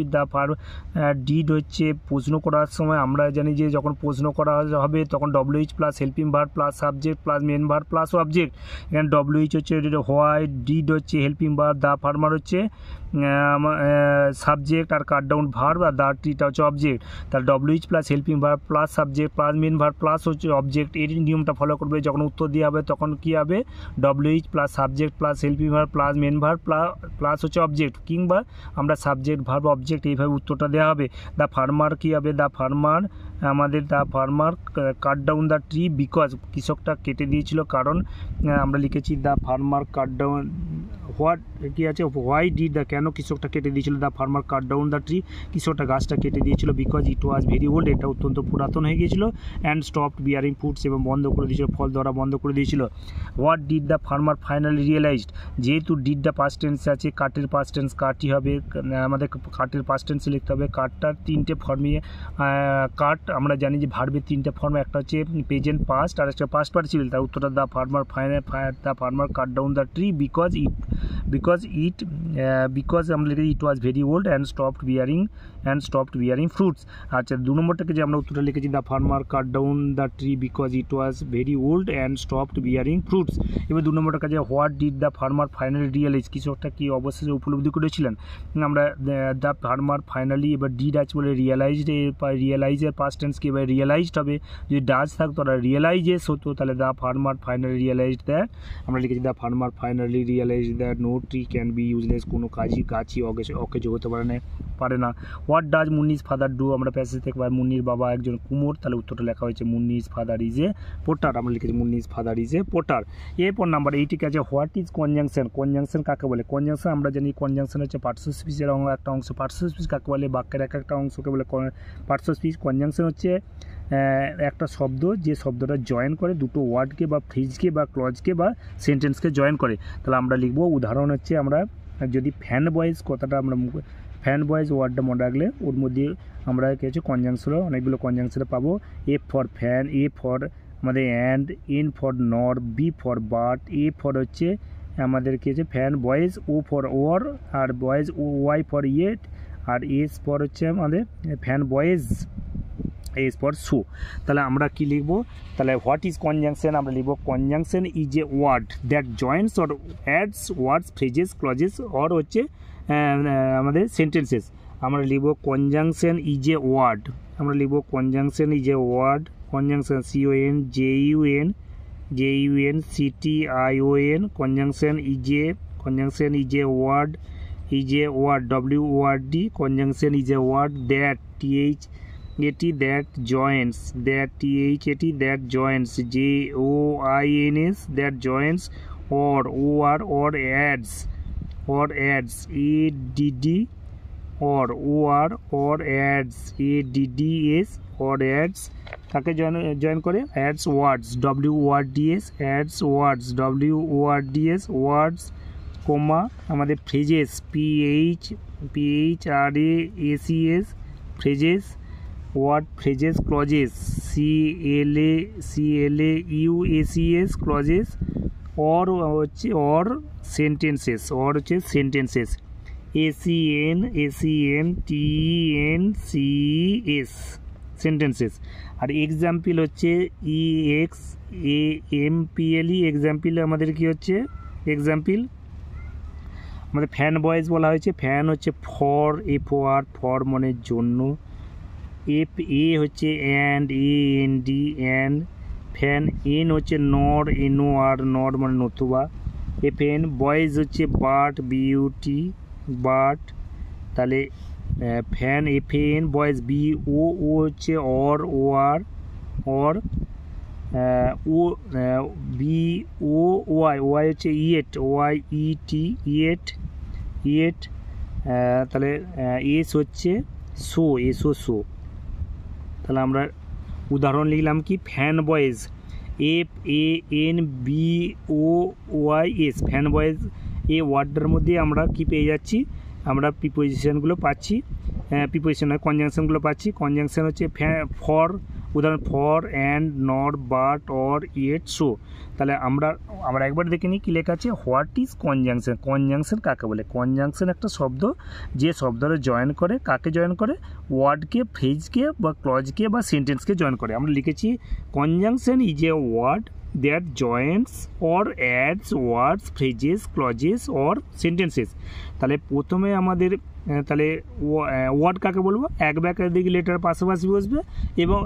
did হচ্ছে প্রশ্ন করার সময় আমরা জানি যে যখন প্রশ্ন করা হবে তখন WH plus helping verb plus subject plus main verb plus object. এখানে WH হচ্ছে হোয়াই, ডিড হচ্ছে হেল্পিং ভার্ব, দ্য ফার্মার হচ্ছে সাবজেক্ট আর কাট ডাউন ভার্ব, আর দ্য ট্রিটা হচ্ছে অবজেক্ট। তাহলে WH plus helping verb plus subject plus main verb plus হচ্ছে অবজেক্ট, এর নিয়মটা ফলো করবে। যখন উত্তর দেওয়া হবে তখন কী হবে? WH plus subject plus helping verb plus main verb plus হচ্ছে অবজেক্ট, কিংবা আমরা সাবজেক্ট ভার্ব অবজেক্ট এইভাবে উত্তরটা দেওয়া হবে। দ্য ফার্মার কী হবে? The farmer cut down the tree because, কৃষকটা কেটে দিয়েছিল কারণ। আমরা লিখেছি the farmer cut down, what কী আছে, হোয়াই ডিড দ্য, কেন কৃষকটা কেটে দিয়েছিল? The farmer cut down the tree, কৃষকটা গাছটা কেটে দিয়েছিল because it was very old, এটা অত্যন্ত পুরাতন হয়ে গিয়েছিল। অ্যান্ড স্টপড বিয়ারিং ফ্রুটস, এবং বন্ধ করে দিয়েছিল, ফল ধরা বন্ধ করে দিয়েছিল। What did the farmer finally realized, যেহেতু ডিড দ্য পাস্ট টেন্স আছে, কাটের পাস্ট টেন্স কাটই হবে, আমাদের কাটের পাস্ট টেন্সে লিখতে হবে। কাটটার তিনটে ফর্মে, কাট আমরা জানি যে ভার্বের তিনটে ফর্ম, একটা হচ্ছে প্রেজেন্ট পাস্ট আর একটা পাস্ট পার্টিসিপল। তার উত্তরটা the farmer cut down the tree because আমরা লিখেছি it was very old and stopped bearing fruits. আচ্ছা, 2 নম্বরটাকে যে আমরা উত্তরটা লিখেছি the farmer cut down the tree because it was very old and stopped bearing fruits. এবার 2 নম্বরটা কাজে what did the farmer finally realise, কৃষকটা কি অবশেষে উপলব্ধি করেছিলেন? আমরা দ্য ফার্মার ফাইনালি, এবার ডিড আছে বলে রিয়েলাইজের পাস্ট টেন্স কি এবার রিয়েলাইজড হবে, যদি ডাজ থাকতো তাহলে রিয়েলাইজেস হতো। তাহলে the farmer finally realized that, আমরা লিখেছি the farmer finally realized that no tree can be useless, কোনো গাছই অকেজ হতে পারে না। What does Muni's father do, আমরা প্যাসেজ থেকে পাই মুনির বাবা একজন কুমোর, তাহলে উত্তরটা লেখা হয়েছে মুনিজ ফাদার ইজ এ পোটার, আমরা লিখেছি মুনিজ ফাদার ইজ এ পোটার। এরপর নাম্বার 8 আছে হোয়াট ইজ কনজাংশন কাকে বলে? কনজাংশন আমরা জানি কনজাংশন হচ্ছে পার্টস অফ স্পিচের একটা অংশ। পার্টস অফ স্পিচ কাকে বলে? বাক্যের একটা অংশকে বলে পার্টস অফ স্পিচ। কনজাংশন হচ্ছে একটা শব্দ যে শব্দটা জয়েন করে দুটো ওয়ার্ডকে বা ফ্রেজকে বা ক্লজকে বা সেন্টেন্সকে জয়েন করে। তাহলে আমরা লিখবো, উদাহরণ হচ্ছে আমরা যদি ফ্যান বয়েজ কথাটা আমরা ফ্যান বয়েজ ওয়ার্ডটা মনে রাখলে ওর মধ্যে আমরা কি হচ্ছে কনজাংশন, অনেকগুলো কনজাংশন পাবো। A for fan, A for আমাদের and, N for nor, B for but, A for হচ্ছে আমাদের কি হচ্ছে fan boys, O for or, আর বয়েজ ওয়াই ফর ইয়েট, আর এস ফর হচ্ছে আমাদের fan boys, S for so. তাহলে আমরা কি লিখবো? তাহলে হোয়াট ইজ কনজাংশন, আমরা লিখবো conjunction is a word that joints or adds words, phrases, clauses or হচ্ছে আমাদের সেন্টেন্সেস। আমরা লিখবো কনজাংশন ইজ এ ওয়ার্ড, আমরা লিখবো conjunction is a word, conjunction CONJUNCTION, conjunction is a word, WORD, conjunction is a word that that joins, that joins, JOINS, that joins, or adds, ADD, or adds, ADDS, or adds, কাকে জয়েন করে? adds words, WORDS, adds words, WORDS, words, comma আমাদের phrases, PHRACS, phrases, word phrases, clauses, CLAUSES, clauses, or হচ্ছে অর সেন্টেন্সেস, অর হচ্ছে সেন্টেন্সেস, SENTENCES, সেন্টেন্সেস। আর এক্সাম্পল হচ্ছে EXAMPLE, এক্সাম্পল আমাদের কি হচ্ছে এক্সাম্পল আমাদের ফ্যান বয়েজ বলা হয়েছে। ফ্যান হচ্ছে ফর, FOR, ফর মানে জন্য, এফ এ হচ্ছে and, A N D and, fan, N হচ্ছে নর, এনও আর, নর মানে নতুবা, এফ এন, বয়েজ হচ্ছে বার্ড, বিউটি বার্ড, তাহলে fan F N, boys B O, O হচ্ছে or, O R, or, O B O Y, Y হচ্ছে yet, Y E T, yet, yet, তাহলে এস হচ্ছে শো, এসও শো। তাহলে আমরা উদাহরণ লিখলাম কি, fan boys, F A N B O Y S, fan boys. এই ওয়ার্ডটার মধ্যে আমরা কি পেয়ে যাচ্ছি, আমরা প্রিপোজিশনগুলো পাচ্ছি, প্রিপোজিশন নয় কনজাংশনগুলো পাচ্ছি। কনজাংশন হচ্ছে ফর, উদাহরণ for, and, not, but, or, yet, show. তাহলে আমরা একবার দেখে নিই কী লেখা আছে। What is conjunction? কনজাংশন কাকে বলে? কনজাংশন একটা শব্দ, যে শব্দটা জয়েন করে, কাকে জয়েন করে? ওয়ার্ডকে, ফ্রেজকে বা ক্লজকে বা সেন্টেন্সকে জয়েন করে। আমরা লিখেছি conjunction is a word that joints or adds words, phrases, clauses or sentences. তাহলে প্রথমে আমাদের তাহলে ওয়ার্ড কাকে বলবো? এক বা একাধিক লেটার পাশাপাশি বসবে এবং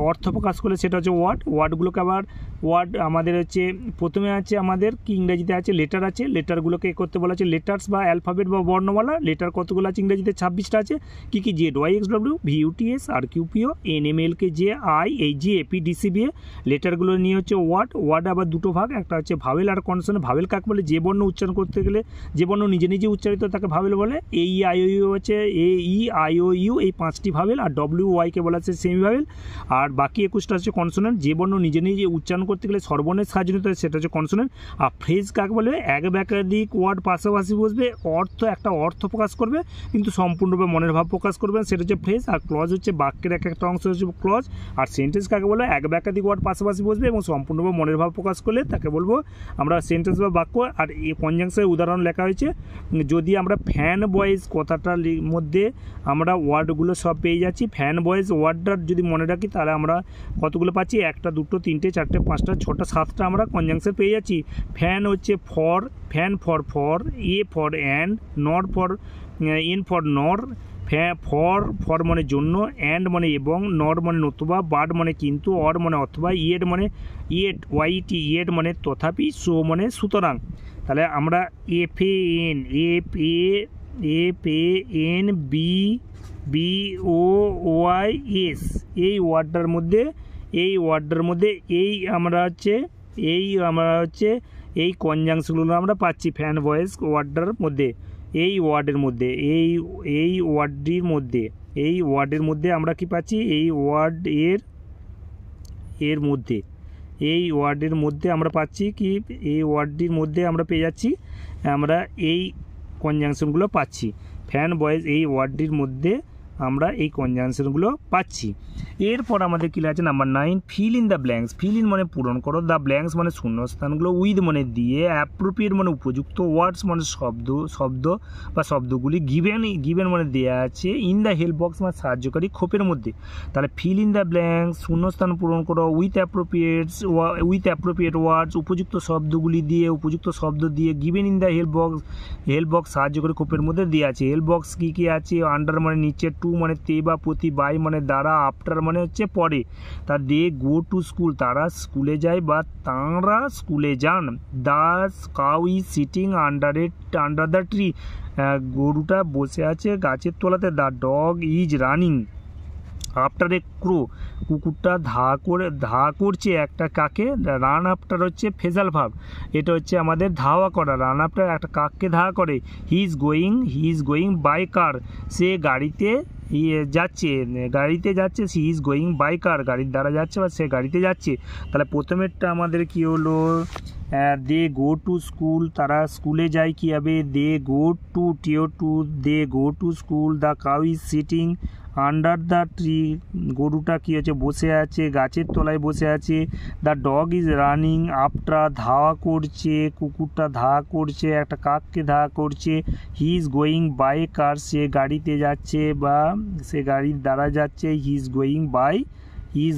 অর্থ প্রকাশ করলে সেটা হচ্ছে ওয়ার্ড। ওয়ার্ডগুলোকে আবার ওয়ার্ড আমাদের হচ্ছে প্রথমে আছে আমাদের কি ইংরেজিতে আছে লেটার আছে, লেটারগুলোকে করতে বলা আছে লেটার্স বা অ্যালফাবেট বা বর্ণমালা। লেটার কতগুলো আছে ইংরেজিতে? 26টা আছে। কী কী? Z Y X W, V U T S, R Q P O, N M L K J, I H G, A P D C B A. লেটারগুলো নিয়ে হচ্ছে ওয়ার্ড। ওয়ার্ড আবার দুটো ভাগ, একটা হচ্ছে ভাবেল আর কনসোনেন্ট। ভাবেল কাকে বলে? যে বর্ণ উচ্চারণ করতে গেলে যে বর্ণ নিজে নিজে উচ্চারিত তাকে ভাবেল বলে। এ ই আই ও ইউ হচ্ছে এ ই আই ও ইউ, এই 5টি ভাবেল। আর ডব্লিউ ওয়াইকে বলা হচ্ছে সেমি ভাবেল। আর বাকি 21টা হচ্ছে কনসোনেন্ট। যে বর্ণ নিজে নিজে উচ্চারণ করতে গেলে সর্বর্ণের সাহায্য নিতে হয় সেটা হচ্ছে কনসোনেন্ট। আর ফ্রেজ কাকে বলে? এক বা একাধিক ওয়ার্ড পাশাপাশি বসবে, একটা অর্থ প্রকাশ করবে কিন্তু সম্পূর্ণভাবে মনের ভাব প্রকাশ করবে সেটা হচ্ছে ফ্রেজ। আর ক্লজ হচ্ছে বাক্যের একটা অংশ হচ্ছে ক্লজ। আর সেন্টেন্স কাকে বলে? এক বা একাধিক ওয়ার্ড পাশাপাশি বসবে এবং সম্পূর্ণভাবে মনের ভাব প্রকাশ করলে তাকে বলবো আমরা সেন্টেন্স বা বাক্য। আর এই কনজাংশনের উদাহরণ লেখা হয়েছে। যদি আমরা ফ্যান বয়েজ কথাটার মধ্যে আমরা ওয়ার্ডগুলো সব পেয়ে যাচ্ছি। ফ্যান বয়েজ ওয়ার্ডটার যদি মনে রাখি তাহলে আমরা কতগুলো পাচ্ছি? 1টা 2টো 3টে 4টে 5টা 6টা 7টা আমরা কনজাংশন পেয়ে যাচ্ছি। ফ্যান হচ্ছে for, fan for, A for and, not for, N for নর, ফর মানে জন্য, অ্যান্ড মানে এবং, নর মানে নতুবা, বাট মানে কিন্তু, অর মানে অথবা, ইয়েট মানে ইয়েট, ওয়াইটি ইয়েট মানে তথাপি, সো মানে সুতরাং। তাহলে আমরা F A N B O Y S এই ওয়ার্ডটার মধ্যে এই কনজাংশনগুলো আমরা পাচ্ছি ফ্যান ভয়েস ওয়ার্ডটার মধ্যে। এই ওয়ার্ডের মধ্যে আমরা কি পাচ্ছি? এই ওয়ার্ডের মধ্যে আমরা পাচ্ছি কি? এই ওয়ার্ডটির মধ্যে আমরা পেয়ে যাচ্ছি, আমরা এই কনজাংশনগুলো পাচ্ছি। ফ্যান বয়েজ এই ওয়ার্ডটির মধ্যে আমরা এই কনজাংশনগুলো পাচ্ছি। এরপর আমাদের কী আছে? Number 9, feel in the blanks. Fill in মানে পূরণ করো, দ্য ব্ল্যাঙ্কস মানে শূন্যস্থানগুলো, উইথ মানে দিয়ে, অ্যাপ্রোপ্রিয়েট মানে উপযুক্ত, ওয়ার্ডস মানে শব্দ বা শব্দগুলি, গিভেন মানে দেওয়া আছে, ইন দ্য হেল্প বক্স মানে সাহায্যকারী খোপের মধ্যে। তাহলে ফিল ইন দ্য ব্ল্যাঙ্কস শূন্যস্থান পূরণ করো, উইথ অ্যাপ্রোপ্রিয়েট ওয়ার্ডস উপযুক্ত শব্দগুলি দিয়ে, উপযুক্ত শব্দ দিয়ে, given in the help box সাহায্যকারী খোপের মধ্যে দেওয়া আছে। হেল্প বক্স কী কী আছে? আন্ডার মানে নিচে, টু মানে তে বা প্রতি, বাই মানে দ্বারা, আফটার মানে হচ্ছে পরে। তা দে গো টু স্কুল তারা স্কুলে যায় বা তাঁরা স্কুলে যান। The cow is sitting under the tree গরুটা বসে আছে গাছের তলাতে। The dog is running after a crow কুকুরটা ধা করছে একটা কাকে। রান আফটার হচ্ছে ফেজাল ভার্ব, এটা হচ্ছে আমাদের ধাওয়া করা। রান আফটার একটা কাককে ধাওয়া করে। হি ইজ গোয়িং বাই কার সে গাড়িতে যাচ্ছে সি ইজ গোয়িং বাই কার গাড়ির দ্বারা যাচ্ছে বা সে গাড়িতে যাচ্ছে। তাহলে প্রথমেরটা আমাদের কি হলো? দে গো টু স্কুল তারা স্কুলে যায় কী হবে? They go to school. The cow is sitting under the tree গরুটা কী হচ্ছে? বসে আছে গাছের তলায় বসে আছে। The dog is running after ধাওয়া করছে, কুকুরটা ধাওয়া করছে একটা কাককে ধাওয়া করছে। He is going by car সে গাড়িতে যাচ্ছে বা সে গাড়ির দ্বারা যাচ্ছে। He is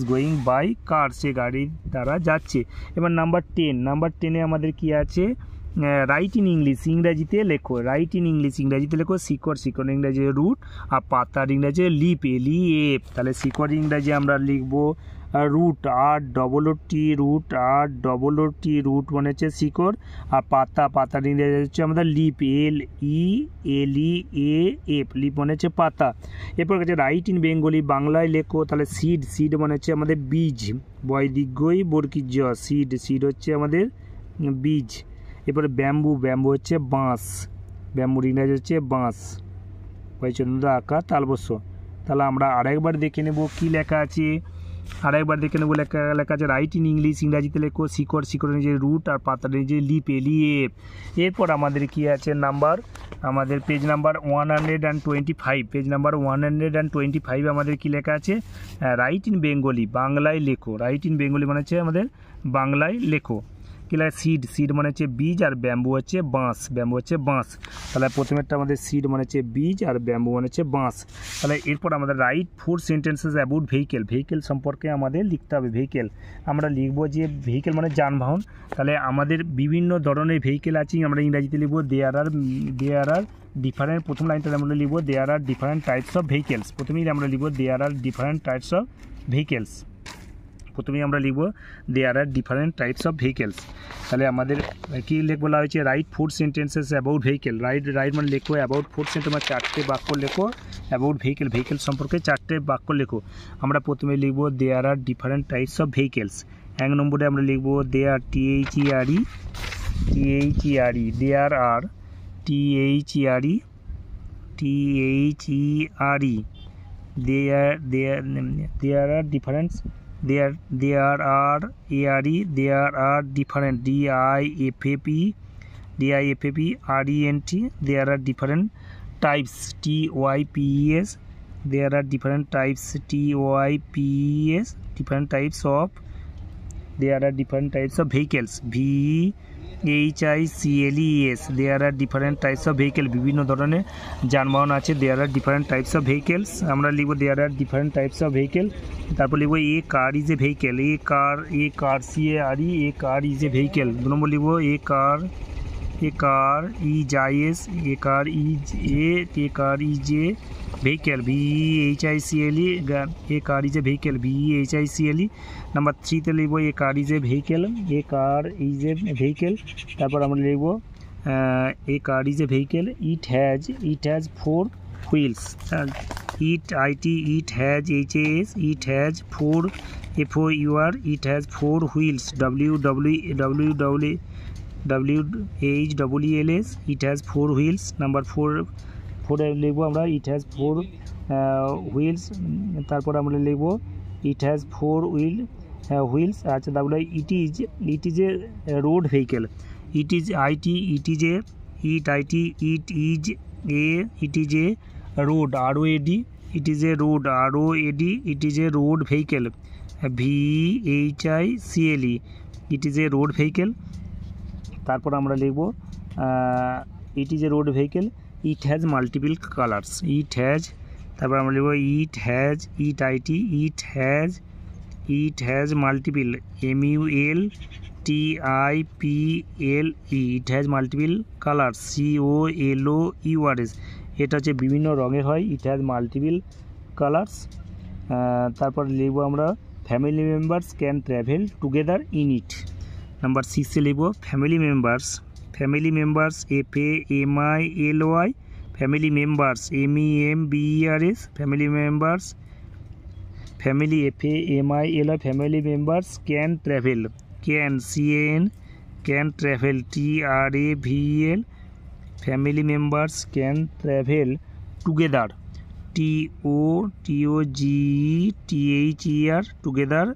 going by car সে গাড়ির দ্বারা যাচ্ছে। এবার নাম্বার 10 আমাদের কি আছে? রাইট ইন ইংলিশ ইংরাজিতে লেখো, রাইট ইন ইংলিশ ইংরাজিতে লেখো। শিকড়, শিকড় ইংরাজি রুট, আর পাতার ইংরাজি লিপ, LEAF। তাহলে শিকড় ইংরাজি আমরা লিখবো root, ROOT, root, ROOT, root মানে হচ্ছে শিকড়। আর পাতা, পাতার ইংরাজি হচ্ছে আমাদের লিপ, LEAF, লিপ মানে হচ্ছে পাতা। এরপর কাছে রাইট ইন বেঙ্গলি বাংলায় লেখো। তাহলে সিড, সিড মানে হচ্ছে আমাদের বীজ, বয়দীর্ঘই বর্গীয় জ, সিড, সিড হচ্ছে আমাদের বীজ। এরপরে ব্যাম্বু, ব্যাম্বু হচ্ছে বাঁশ, ব্যাম্বুর ইংরাজি হচ্ছে বাঁশ, বয়চন্দ্র আকার তালবস্য। তাহলে আমরা আরেকবার দেখে নেব কী লেখা আছে, আরেকবার দেখে নেব লেখা আছে রাইট ইন ইংলিশ ইংরাজিতে লেখো। শিকড়, শিকড় যে রুট, আর পাতার যে লিপ, LEAF। এরপর আমাদের কি আছে নাম্বার, আমাদের পেজ নাম্বার 125, পেজ নাম্বার 125 আমাদের কি লেখা আছে, রাইট ইন বেঙ্গলি বাংলায় লেখো। রাইট ইন বেঙ্গলি মানে হচ্ছে আমাদের বাংলায় লেখো। কি লাগে সিড, সিড মানে হচ্ছে বীজ, আর ব্যাম্বু হচ্ছে বাঁশ, ব্যাম্বু হচ্ছে বাঁশ। তাহলে প্রথমেরটা আমাদের সিড মানে হচ্ছে বীজ, আর ব্যাম্বু মানে হচ্ছে বাঁশ। তাহলে এরপর আমাদের right 4 sentences about vehicle, vehicle সম্পর্কে আমাদের লিখতে হবে। ভেহিকেল আমরা লিখবো যে ভেহিকেল মানে যানবাহন। তাহলে আমাদের বিভিন্ন ধরনের ভেহিকেল আছে, আমরা ইংরাজিতে লিখবো দেয়ার আর ডিফারেন্ট। প্রথম লাইনটা আমরা লিখবো দেয়ার আর ডিফারেন্ট টাইপস অফ ভেহিকেলস। প্রথমেই আমরা লিখবো দেয়ার আর ডিফারেন্ট টাইপস অফ ভেহিকেলস, প্রথমেই আমরা লিখবো দেয়ার আর ডিফারেন্ট টাইপস অফ ভেহিকেলস। তাহলে আমাদের কী বলা হয়েছে, right 4 sentences about vehicle. Right মানে লেখো, অ্যাবাউট 4 সেন্টেন্স মানে 4টে বাক্য লেখো, অ্যাবাউট ভেহিকেল, ভেহিকেল সম্পর্কে 4টে বাক্য লেখো। আমরা প্রথমে লিখবো দেয়ার আর ডিফারেন্ট টাইপস অফ ভেহিকেলস। 1 নম্বরে আমরা লিখবো দেয়ার, THERE, there R, THERE, there are different, there are different, DIFFERENT, there are different types, TYPES, there are different types, TYPES, different types of, there are different types of vehicles, VHICLES, there are different types of vehicle, বিভিন্ন ধরনের যানবাহন আছে, there are different types of vehicles। আমরা লিখব there are different types of vehicle। তারপর লিখব a car is a vehicle, a car CARE, a car is a vehicle। 2 নম্বর লিখব a car is a vehicle, VEHICLE, a car is a vehicle, VEHICLE। Number 3 তে লিখব a car is a vehicle, a car is a vehicle। তারপর আমরা লিখব a car is a vehicle, it has 4 wheels, it has HAS, it has 4 FOUR, it has 4 wheels, WHEELS, it has 4 wheels। Number 4 লিখবো আমরা it has 4 wheels। তারপর আমরা লিখবো it has 4 wheels। আচ্ছা তারপরে it is a road vehicle, it is a road, ROAD, it is a road, it is a road vehicle, VHICLE, it is a road vehicle। তারপর আমরা লিখব it is a road vehicle, it has multiple colors, it has, তারপর আমরা লিখব it has multiple, MULTIPLE, it has multiple colors, COLOURS, এটা হচ্ছে বিভিন্ন রঙের হয়, it has multiple colors। তারপর লিখব আমরা family members can travel together in it. Number 6 এ লিখব family members, FAMILY, family members, MEMBERS, family members, family FAMILY, family members can travel, can travel, TRAVEL, family members can travel together, TOGETHER, together,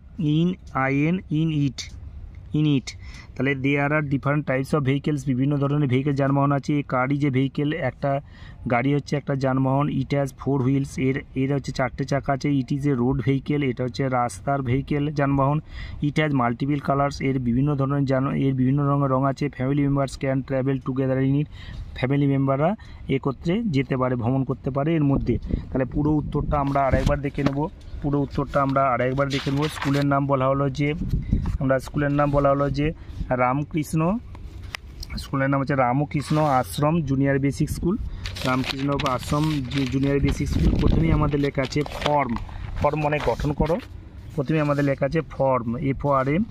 in it। তাহলে দেয়ার আর ডিফারেন্ট টাইপস অফ ভেহিকেলস, বিভিন্ন ধরনের ভেহিকেল যানবাহন আছে। কার ইজ এ ভেহিকেল, একটা গাড়ি হচ্ছে একটা যানবাহন। ইট হ্যাজ 4 হুইলস, এর হচ্ছে 4টে চাকা আছে। It is a road vehicle, এটা হচ্ছে রাস্তার ভেহিকেল যানবাহন। ইট হ্যাজ মাল্টিপল কালার্স, এর বিভিন্ন ধরনের এর বিভিন্ন রঙের রঙ আছে। Family members can travel together in it, family মেম্বাররা একত্রে যেতে পারে, ভ্রমণ করতে পারে এর মধ্যে। তাহলে পুরো উত্তরটা আমরা আরেকবার দেখে নেব, স্কুলের নাম বলা হলো যে রামকৃষ্ণ স্কুলের নাম হচ্ছে রামকৃষ্ণ আশ্রম জুনিয়র বেসিক স্কুল, রামকৃষ্ণ আশ্রম জুনিয়র বেসিক স্কুল। প্রথমেই আমাদের লেখা আছে ফর্ম, ফর্ম মানে গঠন করো। প্রথমে আমাদের লেখা আছে ফর্ম, FORM,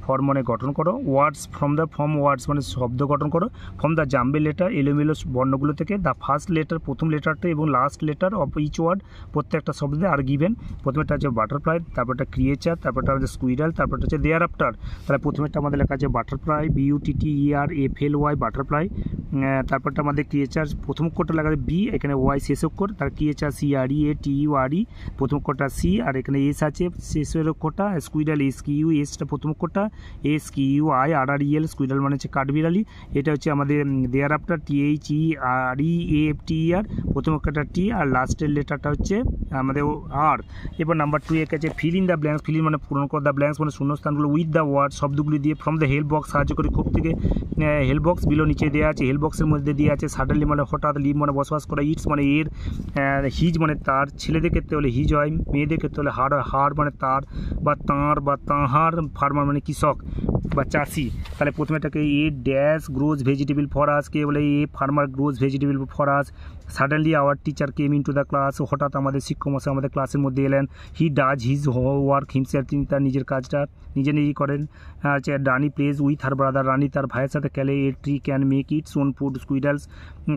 ফর্ম মানে গঠন করো। ওয়ার্ডস ফ্রম দ্য ফর্ম, ওয়ার্ডস মানে শব্দ গঠন করো। ফ্রম দ্য জাম্বেল লেটার, এলোমেলো বর্ণগুলো থেকে। দ্য ফার্স্ট লেটার, প্রথম লেটারটা এবং last letter of each word, প্রত্যেকটা শব্দে আর গিভেন। প্রথমেটা হচ্ছে বাটারফ্লাই, তারপরটা ক্রিয়েচার, তারপরটা হচ্ছে স্কুইরাল, তারপরটা হচ্ছে দেয়ার আফটার। তাহলে প্রথমেটা আমাদের লেখা আছে বাটারফ্লাই, BUTTERFLY, বাটারফ্লাই। তারপরটা আমাদের ক্রিয়েচার, প্রথম অক্ষরটা লেখা আছে বি, এখানে ওয়াই শেষ অক্ষর। তার ক্রিয়েচার CREATURE, প্রথম অক্ষরটা সি, আর এখানে এস আছে শেষের অক্ষরটা। স্কুইরাল SQUSটা প্রথম অক্ষরটা, SQUIRREL, স্কুইরাল মানে হচ্ছে কাঠবিড়ালি। এটা হচ্ছে আমাদের দেয়ার আফটার, THEREAFTER, প্রথম অক্ষরটা টি, আর লাস্টের লেটারটা হচ্ছে আমাদের আর। এবার নাম্বার 2 এর কাছে feel in the blanks, fill in মানে পূরণ করা, দ্য ব্ল্যাঙ্কস মানে শূন্যস্থানগুলো, উইথ দ্য ওয়ার্ড শব্দগুলি দিয়ে। ফ্রম দ্য হেল্প বক্স, সাহায্য করে খুব থেকে। হেল্প বক্স বিলো নিচে দেওয়া আছে, হেল্প বক্সের মধ্যে দিয়ে আছে সাডেনলি মানে হঠাৎ, লিভ মানে বসবাস করা, ইটস মানে এর, হিজ মানে তার। ছেলেদের ক্ষেত্রে হলে হিজ হয়, মেয়েদের ক্ষেত্রে হলে হার হয়, হার মানে তার বা তাঁর বা তাহার। ফার্মার মানে কৃষক বা চাষি। তাহলে প্রথমেটাকে a dash grows vegetable for us, কে বলে a farmer grows vegetable for us. Suddenly our teacher came into the class, হঠাৎ আমাদের শিক্ষক মশাই আমাদের ক্লাসের মধ্যে এলেন। He does his work himself, তিনি তার নিজের কাজটা নিজে নিজেই করেন। হচ্ছে Rani plays with her brother, Rani তার ভাইয়ের সাথে খেলে। A tree can make its own food, squirrels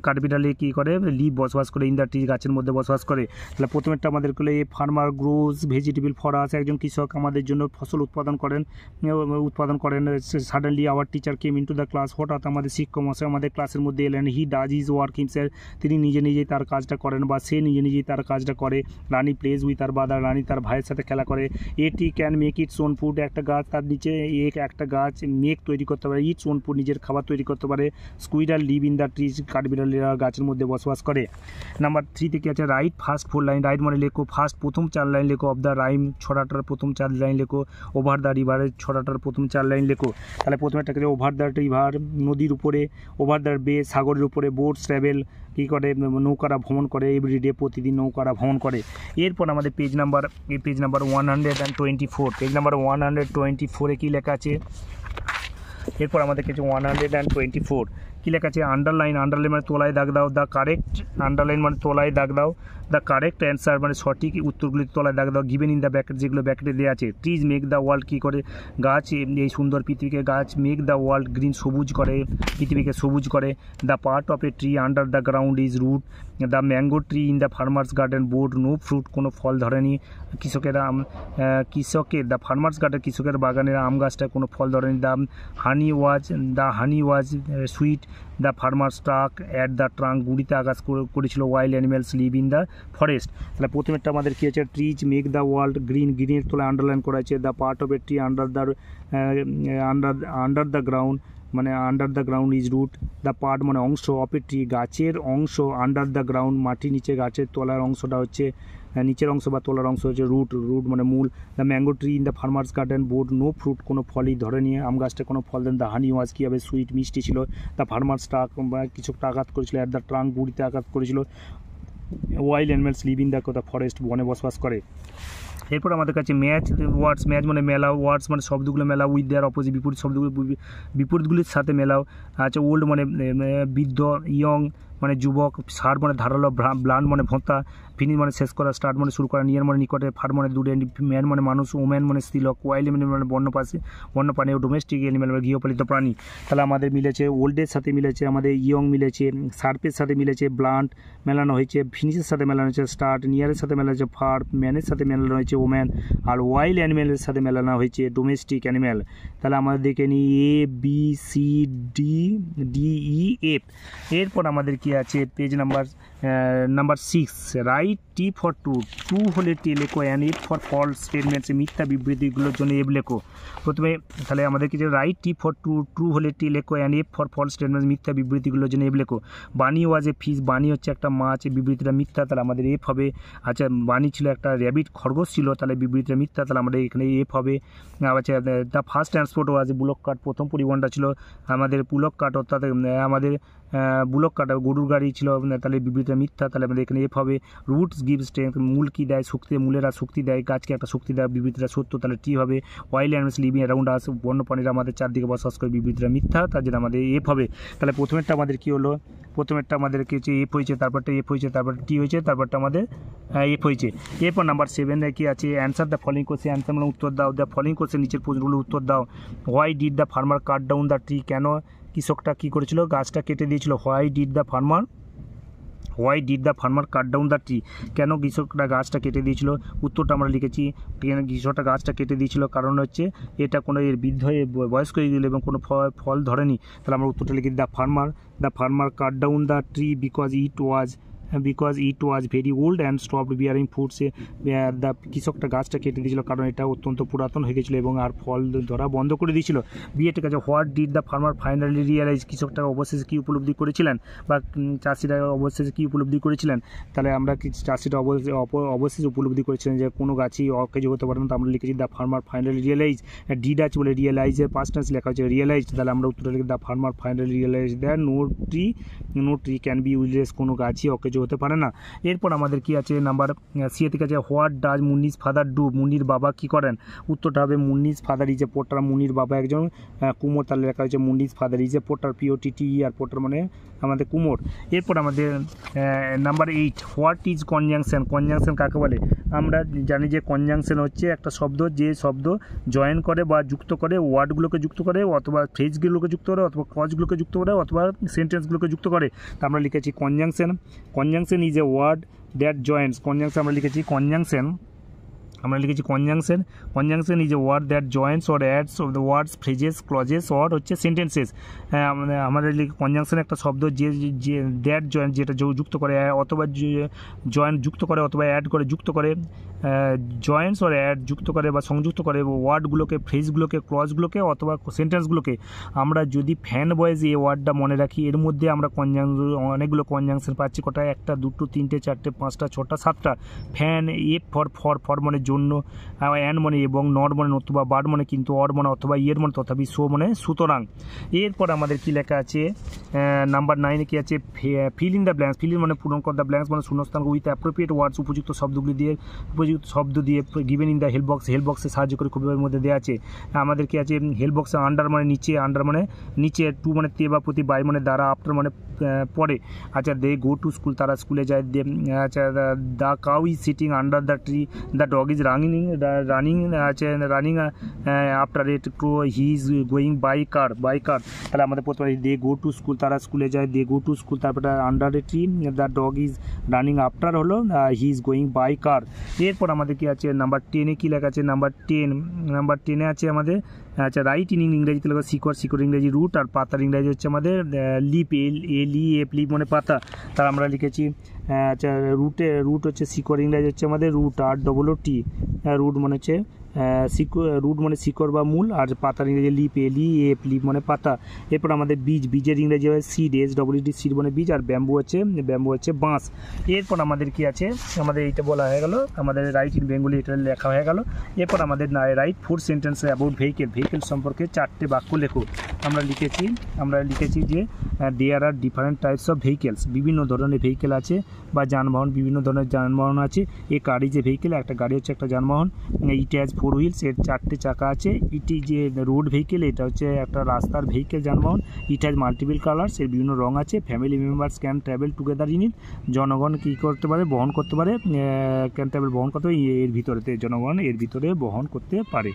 কাঠবিড়ালে কী করে, লিভ বসবাস করে, ইন দ্য ট্রি গাছের মধ্যে বসবাস করে। তাহলে প্রথমেরটা আমাদের করলে এ farmer grows vegetable for us, একজন কৃষক আমাদের জন্য ফসল উৎপাদন করেন। Suddenly our teacher came into the class, হঠাৎ আমাদের শিক্ষক মশাই আমাদের ক্লাসের মধ্যে এলেন। He does his work himself, তিনি নিজে নিজেই তার কাজটা করেন বা সে নিজে নিজেই তার কাজটা করে। রানী প্লেজ উইথ তার ব্রাদার, রানী তার ভাইয়ের সাথে খেলা করে। এ tree can make its own food, একটা গাছ তার নিচে একটা গাছ মেক তৈরি করতে পারে, ইটস ওন ফুড নিজের খাবার তৈরি করতে পারে। Squirrel live in the trees, কাঠবিড়ালিরা গাছের মধ্যে বসবাস করে। নাম্বার 3 থেকে আছে রাইট ফার্স্ট 4 লাইন, রাইট মানে লেখো, ফার্স্ট প্রথম 4 লাইন লেখো, অফ দ্য রাইম ছড়াটার প্রথম 4 লাইন লেখো, ওভার দ্য রিভারের ছড়াটার প্রথম 4 লাইন লেখো। তাহলে প্রথমে একটা ওভার দ্য রিভার, নদীর উপরে, ওভার দ্য বে, সাগরের উপরে, বোটস ট্রাভেল, কী করে, নৌকারা ভ্রমণ করে, এভরিডে প্রতিদিন নৌকারা ভ্রমণ করে। এরপর আমাদের পেজ নাম্বার 124, পেজ নাম্বার 124-এ কী লেখা আছে, এরপর আমাদের কাছে 124 কী লেখা আছে, আন্ডারলাইন, আন্ডারলাইন মানে তোলায় দাগ দাও, দ্য কারেক্ট, আন্ডারলাইন মানে তোলায় দাগ দাও, দ্য কারেক্ট অ্যান্সার মানে সঠিক উত্তরগুলি তোলায় দাগ দাও, গিভেন ইন দ্য ব্যাকেট, যেগুলো ব্যাকেটে দেওয়া আছে। ট্রিজ মেক দ্য ওয়ার্ল্ড, কী করে, গাছ এই সুন্দর পৃথিবীকে, গাছ মেক দ্য ওয়ার্ল্ড গ্রিন, সবুজ করে, পৃথিবীকে সবুজ করে। The part of a tree under the ground is root, the mango tree in the farmer's garden board no fruit, কোনো ফল ধরেনি। কৃষকের দ্য ফার্মার্স গার্ডেন, কৃষকের বাগানের আম গাছটা কোনো ফল ধরেনি। The honey was sweet, the farmer stuck at the trunk, গুড়িতে আঘাত করেছিল। Wild animals live in the forest. তাহলে প্রথমেরটা আমাদের কী আছে, trees make the world green, গ্রিনের তোলায় আন্ডারলাইন করা আছে। The part of a tree under the ground মানে under the ground is root, the part মানে অংশ, অফ এ ট্রি গাছের অংশ, আন্ডার দ্য গ্রাউন্ড মাটির নিচে, গাছের তলার অংশটা হচ্ছে নিচের অংশ বা তলার অংশ হচ্ছে রুট, রুট মানে মূল। The mango tree in the farmer's garden board no fruit, কোনো ফলই ধরেনি, আম গাছটা কোনো ফল দেন। দ্য হানি ওয়াজ, কী হবে, সুইট মিষ্টি ছিল। দ্য ফার্মার্স স্টাক বা কিছুটা আঘাত করেছিল, অ্যাট দ্য ট্রাঙ্ক গুড়িতে আঘাত করেছিল। Wild animals live in the forest, বনে বসবাস করে। এরপর আমাদের কাছে ম্যাচ ওয়ার্ডস, ম্যাচ মানে মেলাও, ওয়ার্ডস মানে শব্দগুলো মেলাও, উইথ দেয়ার অপোজিট বিপরীত শব্দগুলো বিপরীতগুলির সাথে মেলাও। আচ্ছা ওল্ড মানে বৃদ্ধ, ইয়ং মানে যুবক, সার মানে ধারালো, ব্লান্ড মানে ভোঁতা, ফিনিশ মানে শেষ করা, স্টার্ট মানে শুরু করা, নিয়ার মানে নিকটে, ফার মানে দূরে, ম্যান মানে মানুষ, ওম্যান মানে স্ত্রীলোক, ওয়াইল্ড মানে বন্যপ্রাণী, ও ডোমেস্টিক অ্যানিম্যাল মানে গৃহপালিত প্রাণী। তাহলে আমাদের মিলেছে ওল্ডের সাথে মিলেছে, আমাদের ইয়ং মিলেছে, সার্পের সাথে মিলেছে, ব্লান্ট মেলানো হয়েছে, ফিনিশের সাথে মেলানো হয়েছে, স্টার্ট, নিয়ারের সাথে মেলানো হয়েছে, ফার, ম্যানের সাথে মেলানো হয়েছে, ওম্যান, আর ওয়াইল্ড অ্যানিম্যালের সাথে মেলানো হয়েছে ডোমেস্টিক অ্যানিম্যাল। তাহলে আমাদের দেখে নিই ABCDEF। এরপর আমাদের কি আছে, page number 6, right T for true, true হলে টি লেখো, and F for false statements, মিথ্যা বিবৃতিগুলোর জন্য এফ লেখো। প্রথমে তাহলে আমাদের কি যে right T for true, true হলে টি লেখো, and F for false statements, মিথ্যা বিবৃতিগুলোর জন্য এফ লেখো। বানি ওয়াজ এ ফিশ, বানি হচ্ছে একটা মাছ, বিবৃতিটা মিথ্যা, তাহলে আমাদের এফ হবে। আচ্ছা বানি ছিল একটা র্যাবিট, খরগোশ ছিল, তাহলে বিবৃতিটা মিথ্যা, তাহলে আমাদের এখানে এফ হবে। আচ্ছা the first transport was bullock cart, প্রথম পরিবহনটা ছিল আমাদের পুলক কার্ট, অর্থাৎ আমাদের বুলক কাটা গরুর গাড়ি ছিল, তাহলে বিবৃতিটা মিথ্যা, তাহলে আমাদের এখানে এফ হবে। রুটস গিভ স্ট্রেংথ, মূল কী দেয়, শক্তি, মূলেরা শক্তি দেয়, গাছকে একটা শক্তি দেয়, বিবৃতিটা সত্য, তাহলে টি হবে। Wild animals living around us, বন্যপ্রাণীরা আমাদের চারদিকে বসবাস করে, বিবৃতিটা মিথ্যা, তার জন্য আমাদের এফ হবে। তাহলে প্রথমেরটা আমাদের কী হলো, প্রথমেরটা আমাদের কি হচ্ছে এফ হয়েছে, তারপরটা এফ হয়েছে, তারপরটা টি হয়েছে, তারপরটা আমাদের এফ হয়েছে। এরপর নাম্বার 7 কি আছে, answer the following question, answer মানে উত্তর দাও, দ্য ফলোইং কোশ্চেন নিচের প্রশ্নগুলো উত্তর দাও। Why did the farmer cut down the tree, কেন কৃষকটা কী করেছিল, গাছটা কেটে দিয়েছিল। Why did the farmer cut down the tree, কেন কৃষকটা গাছটা কেটে দিয়েছিল। উত্তরটা আমরা লিখেছি, কৃষকটা গাছটা কেটে দিয়েছিল কারণ হচ্ছে এটা কোনো এর বৃদ্ধ হয়ে বয়স্ক হয়ে গেল এবং কোনো ফল ধরেনি, তাহলে আমরা উত্তরটা লিখি the farmer cut down the tree because it was very old and stopped bearing fruits, the কৃষকটা গাছটা কেটে দিয়েছিল কারণ এটা অত্যন্ত পুরাতন হয়ে গেছিলো এবং আর ফল ধরা বন্ধ করে দিয়েছিল। বিয়েটের কাছে what did the farmer finally realise, কৃষকটা অবশেষে কী উপলব্ধি করেছিলেন বা চাষিরা অবশেষে কী উপলব্ধি করেছিলেন, তাহলে আমরা চাষিরা অবশেষে উপলব্ধি করেছিলেন যে কোনো গাছই অকেজ হতে পারে না, তো আমরা লিখেছি the farmer finally realise. Did আছে বলে রিয়েলাইজের পাস্ট টেন্স লেখা হচ্ছে রিয়েলাইজ, তাহলে আমরা উত্তরটা লিখি the farmer finally realize that no tree can be useless, কোনো গাছই অকেজ হতে পারে না। এরপর আমাদের কি আছে নাম্বার সি থেকে আছে what does Munni's father do, মুন্নির বাবা কি করেন। উত্তরটা হবে Munni's father is a porter, মুন্নির বাবা একজন কুমোর, তাহলে লেখা হয়েছে Munni's father is a porter, POTTE আর পোর্টার মানে আমাদের কুমোর। এরপর আমাদের number 8 what is conjunction, conjunction কাকে বলে। আমরা জানি যে কনজাংশন হচ্ছে একটা শব্দ, যে শব্দ জয়েন করে বা যুক্ত করে, ওয়ার্ডগুলোকে যুক্ত করে অথবা ফ্রেজগুলোকে যুক্ত করে অথবা ক্লজগুলোকে যুক্ত করে অথবা সেন্টেন্সগুলোকে যুক্ত করে, তা আমরা লিখেছি conjunction. Conjunction is a word that joints, conjunction আমরা লিখেছি conjunction is a word that joints or adds of the words, phrases, clauses or হচ্ছে সেন্টেন্সেস। আমাদের কনজাংশন একটা শব্দ যে দ্যাট জয়েন্ট, যেটা যুক্ত করে অথবা জয়েন্ট যুক্ত করে অথবা অ্যাড করে যুক্ত করে, জয়েন্টস অর অ্যাড যুক্ত করে বা সংযুক্ত করে ওয়ার্ডগুলোকে, ফ্রেজগুলোকে, ক্লজগুলোকে অথবা সেন্টেন্সগুলোকে। আমরা যদি ফ্যান বয়েজ এই ওয়ার্ডটা মনে রাখি, এর মধ্যে আমরা অনেকগুলো কনজাংশন পাচ্ছি, কটা 1 2 3 4 5 6 7টা। ফ্যান, এফ ফর মানে জন্য, অ্যান মানে এবং, নট মানে নতুবা, বার্ড মানে কিন্তু, অর মানে অথবা, ইয়ের মানে তথাপি, সো মানে সুতরাং। এরপর আমাদের কি লেখা আছে নাম্বার 9 কি আছে feel in the blanks, fill in মানে পূরণ কর, দ্য ব্ল্যাঙ্কস মানে শূন্যস্থান উইথ অ্যাপ্রোপ্রিয়েট ওয়ার্ডস, উপযুক্ত শব্দ দিয়ে গিভেন ইন দ্য হেল্প বক্সে সাহায্য করে খুবই মধ্যে দেওয়া আছে। আমাদের কি আছে হেল্প বক্সে আন্ডার মানে নিচে, টু মানে তে বা প্রতি, বাই মানে দ্বারা, আফটার মানে পরে। আচ্ছা দে গো টু স্কুল, তারা স্কুলে যায়। আচ্ছা the cow is sitting under the tree, the dog is running after it, he is going by car, তাহলে আমাদের প্রথমে দে গো টু স্কুল, তারা স্কুলে যায়, দে গো টু স্কুল, তারপরে under a tree, the dog is running after হলো হি ইজ গোয়িং বাই কার। এরপর আমাদের কি আছে নাম্বার 10 কি লেখা আছে, নাম্বার 10 আছে আমাদের আচ্ছা রাইট ইন ইংরেজিতে লেখা শিকড় ইংরেজি রুট, আর পাতার ইংরেজি হচ্ছে আমাদের লিপ, LEF লিপ মানে পাতা, তার আমরা লিখেছি আচ্ছা রুট হচ্ছে শিকড় ইংরেজি হচ্ছে আমাদের রুট, ROOT, রুট মানে হচ্ছে রুট মানে শিকড় বা মূল, আর পাতার ইংরেজি লিপ, LEF লিপ মানে পাতা। এরপর আমাদের বীজের ইংরেজি হয় সিড, SEED সিড মানে বীজ, আর ব্যাম্বু হচ্ছে বাঁশ। এরপর আমাদের কি আছে, আমাদের এইটা বলা হয়ে গেল, আমাদের রাইট ইন বেঙ্গলি এটা লেখা হয়ে গেল। এরপর আমাদের রাইট 4 সেন্টেন্স অ্যাবাউট ভেহিকেল সম্পর্কে 4টে বাক্য লেখো। আমরা লিখেছি যে দেয়ার আর ডিফারেন্ট টাইপস অফ ভেহিকেলস, বিভিন্ন ধরনের ভেহিকেল আছে বা যানবাহন, বিভিন্ন ধরনের যানবাহন আছে। এ কার ইজ এ ভেহিকেল, একটা গাড়ি হচ্ছে একটা যানবাহন। ইট হ্যাজ 4 হুইলস, এর 4টে চাকা আছে। It is a road vehicle, এটা হচ্ছে একটা রাস্তার ভেহিকেল যানবাহন। ইট হ্যাজ মাল্টিপল কালার্স, এর বিভিন্ন রং আছে। Family members can travel together in it, জনগণ কী করতে পারে, বহন করতে পারে, ক্যান ট্রাভেল বহন করতে পারে এর ভিতরে, জনগণ এর ভিতরে বহন করতে পারে।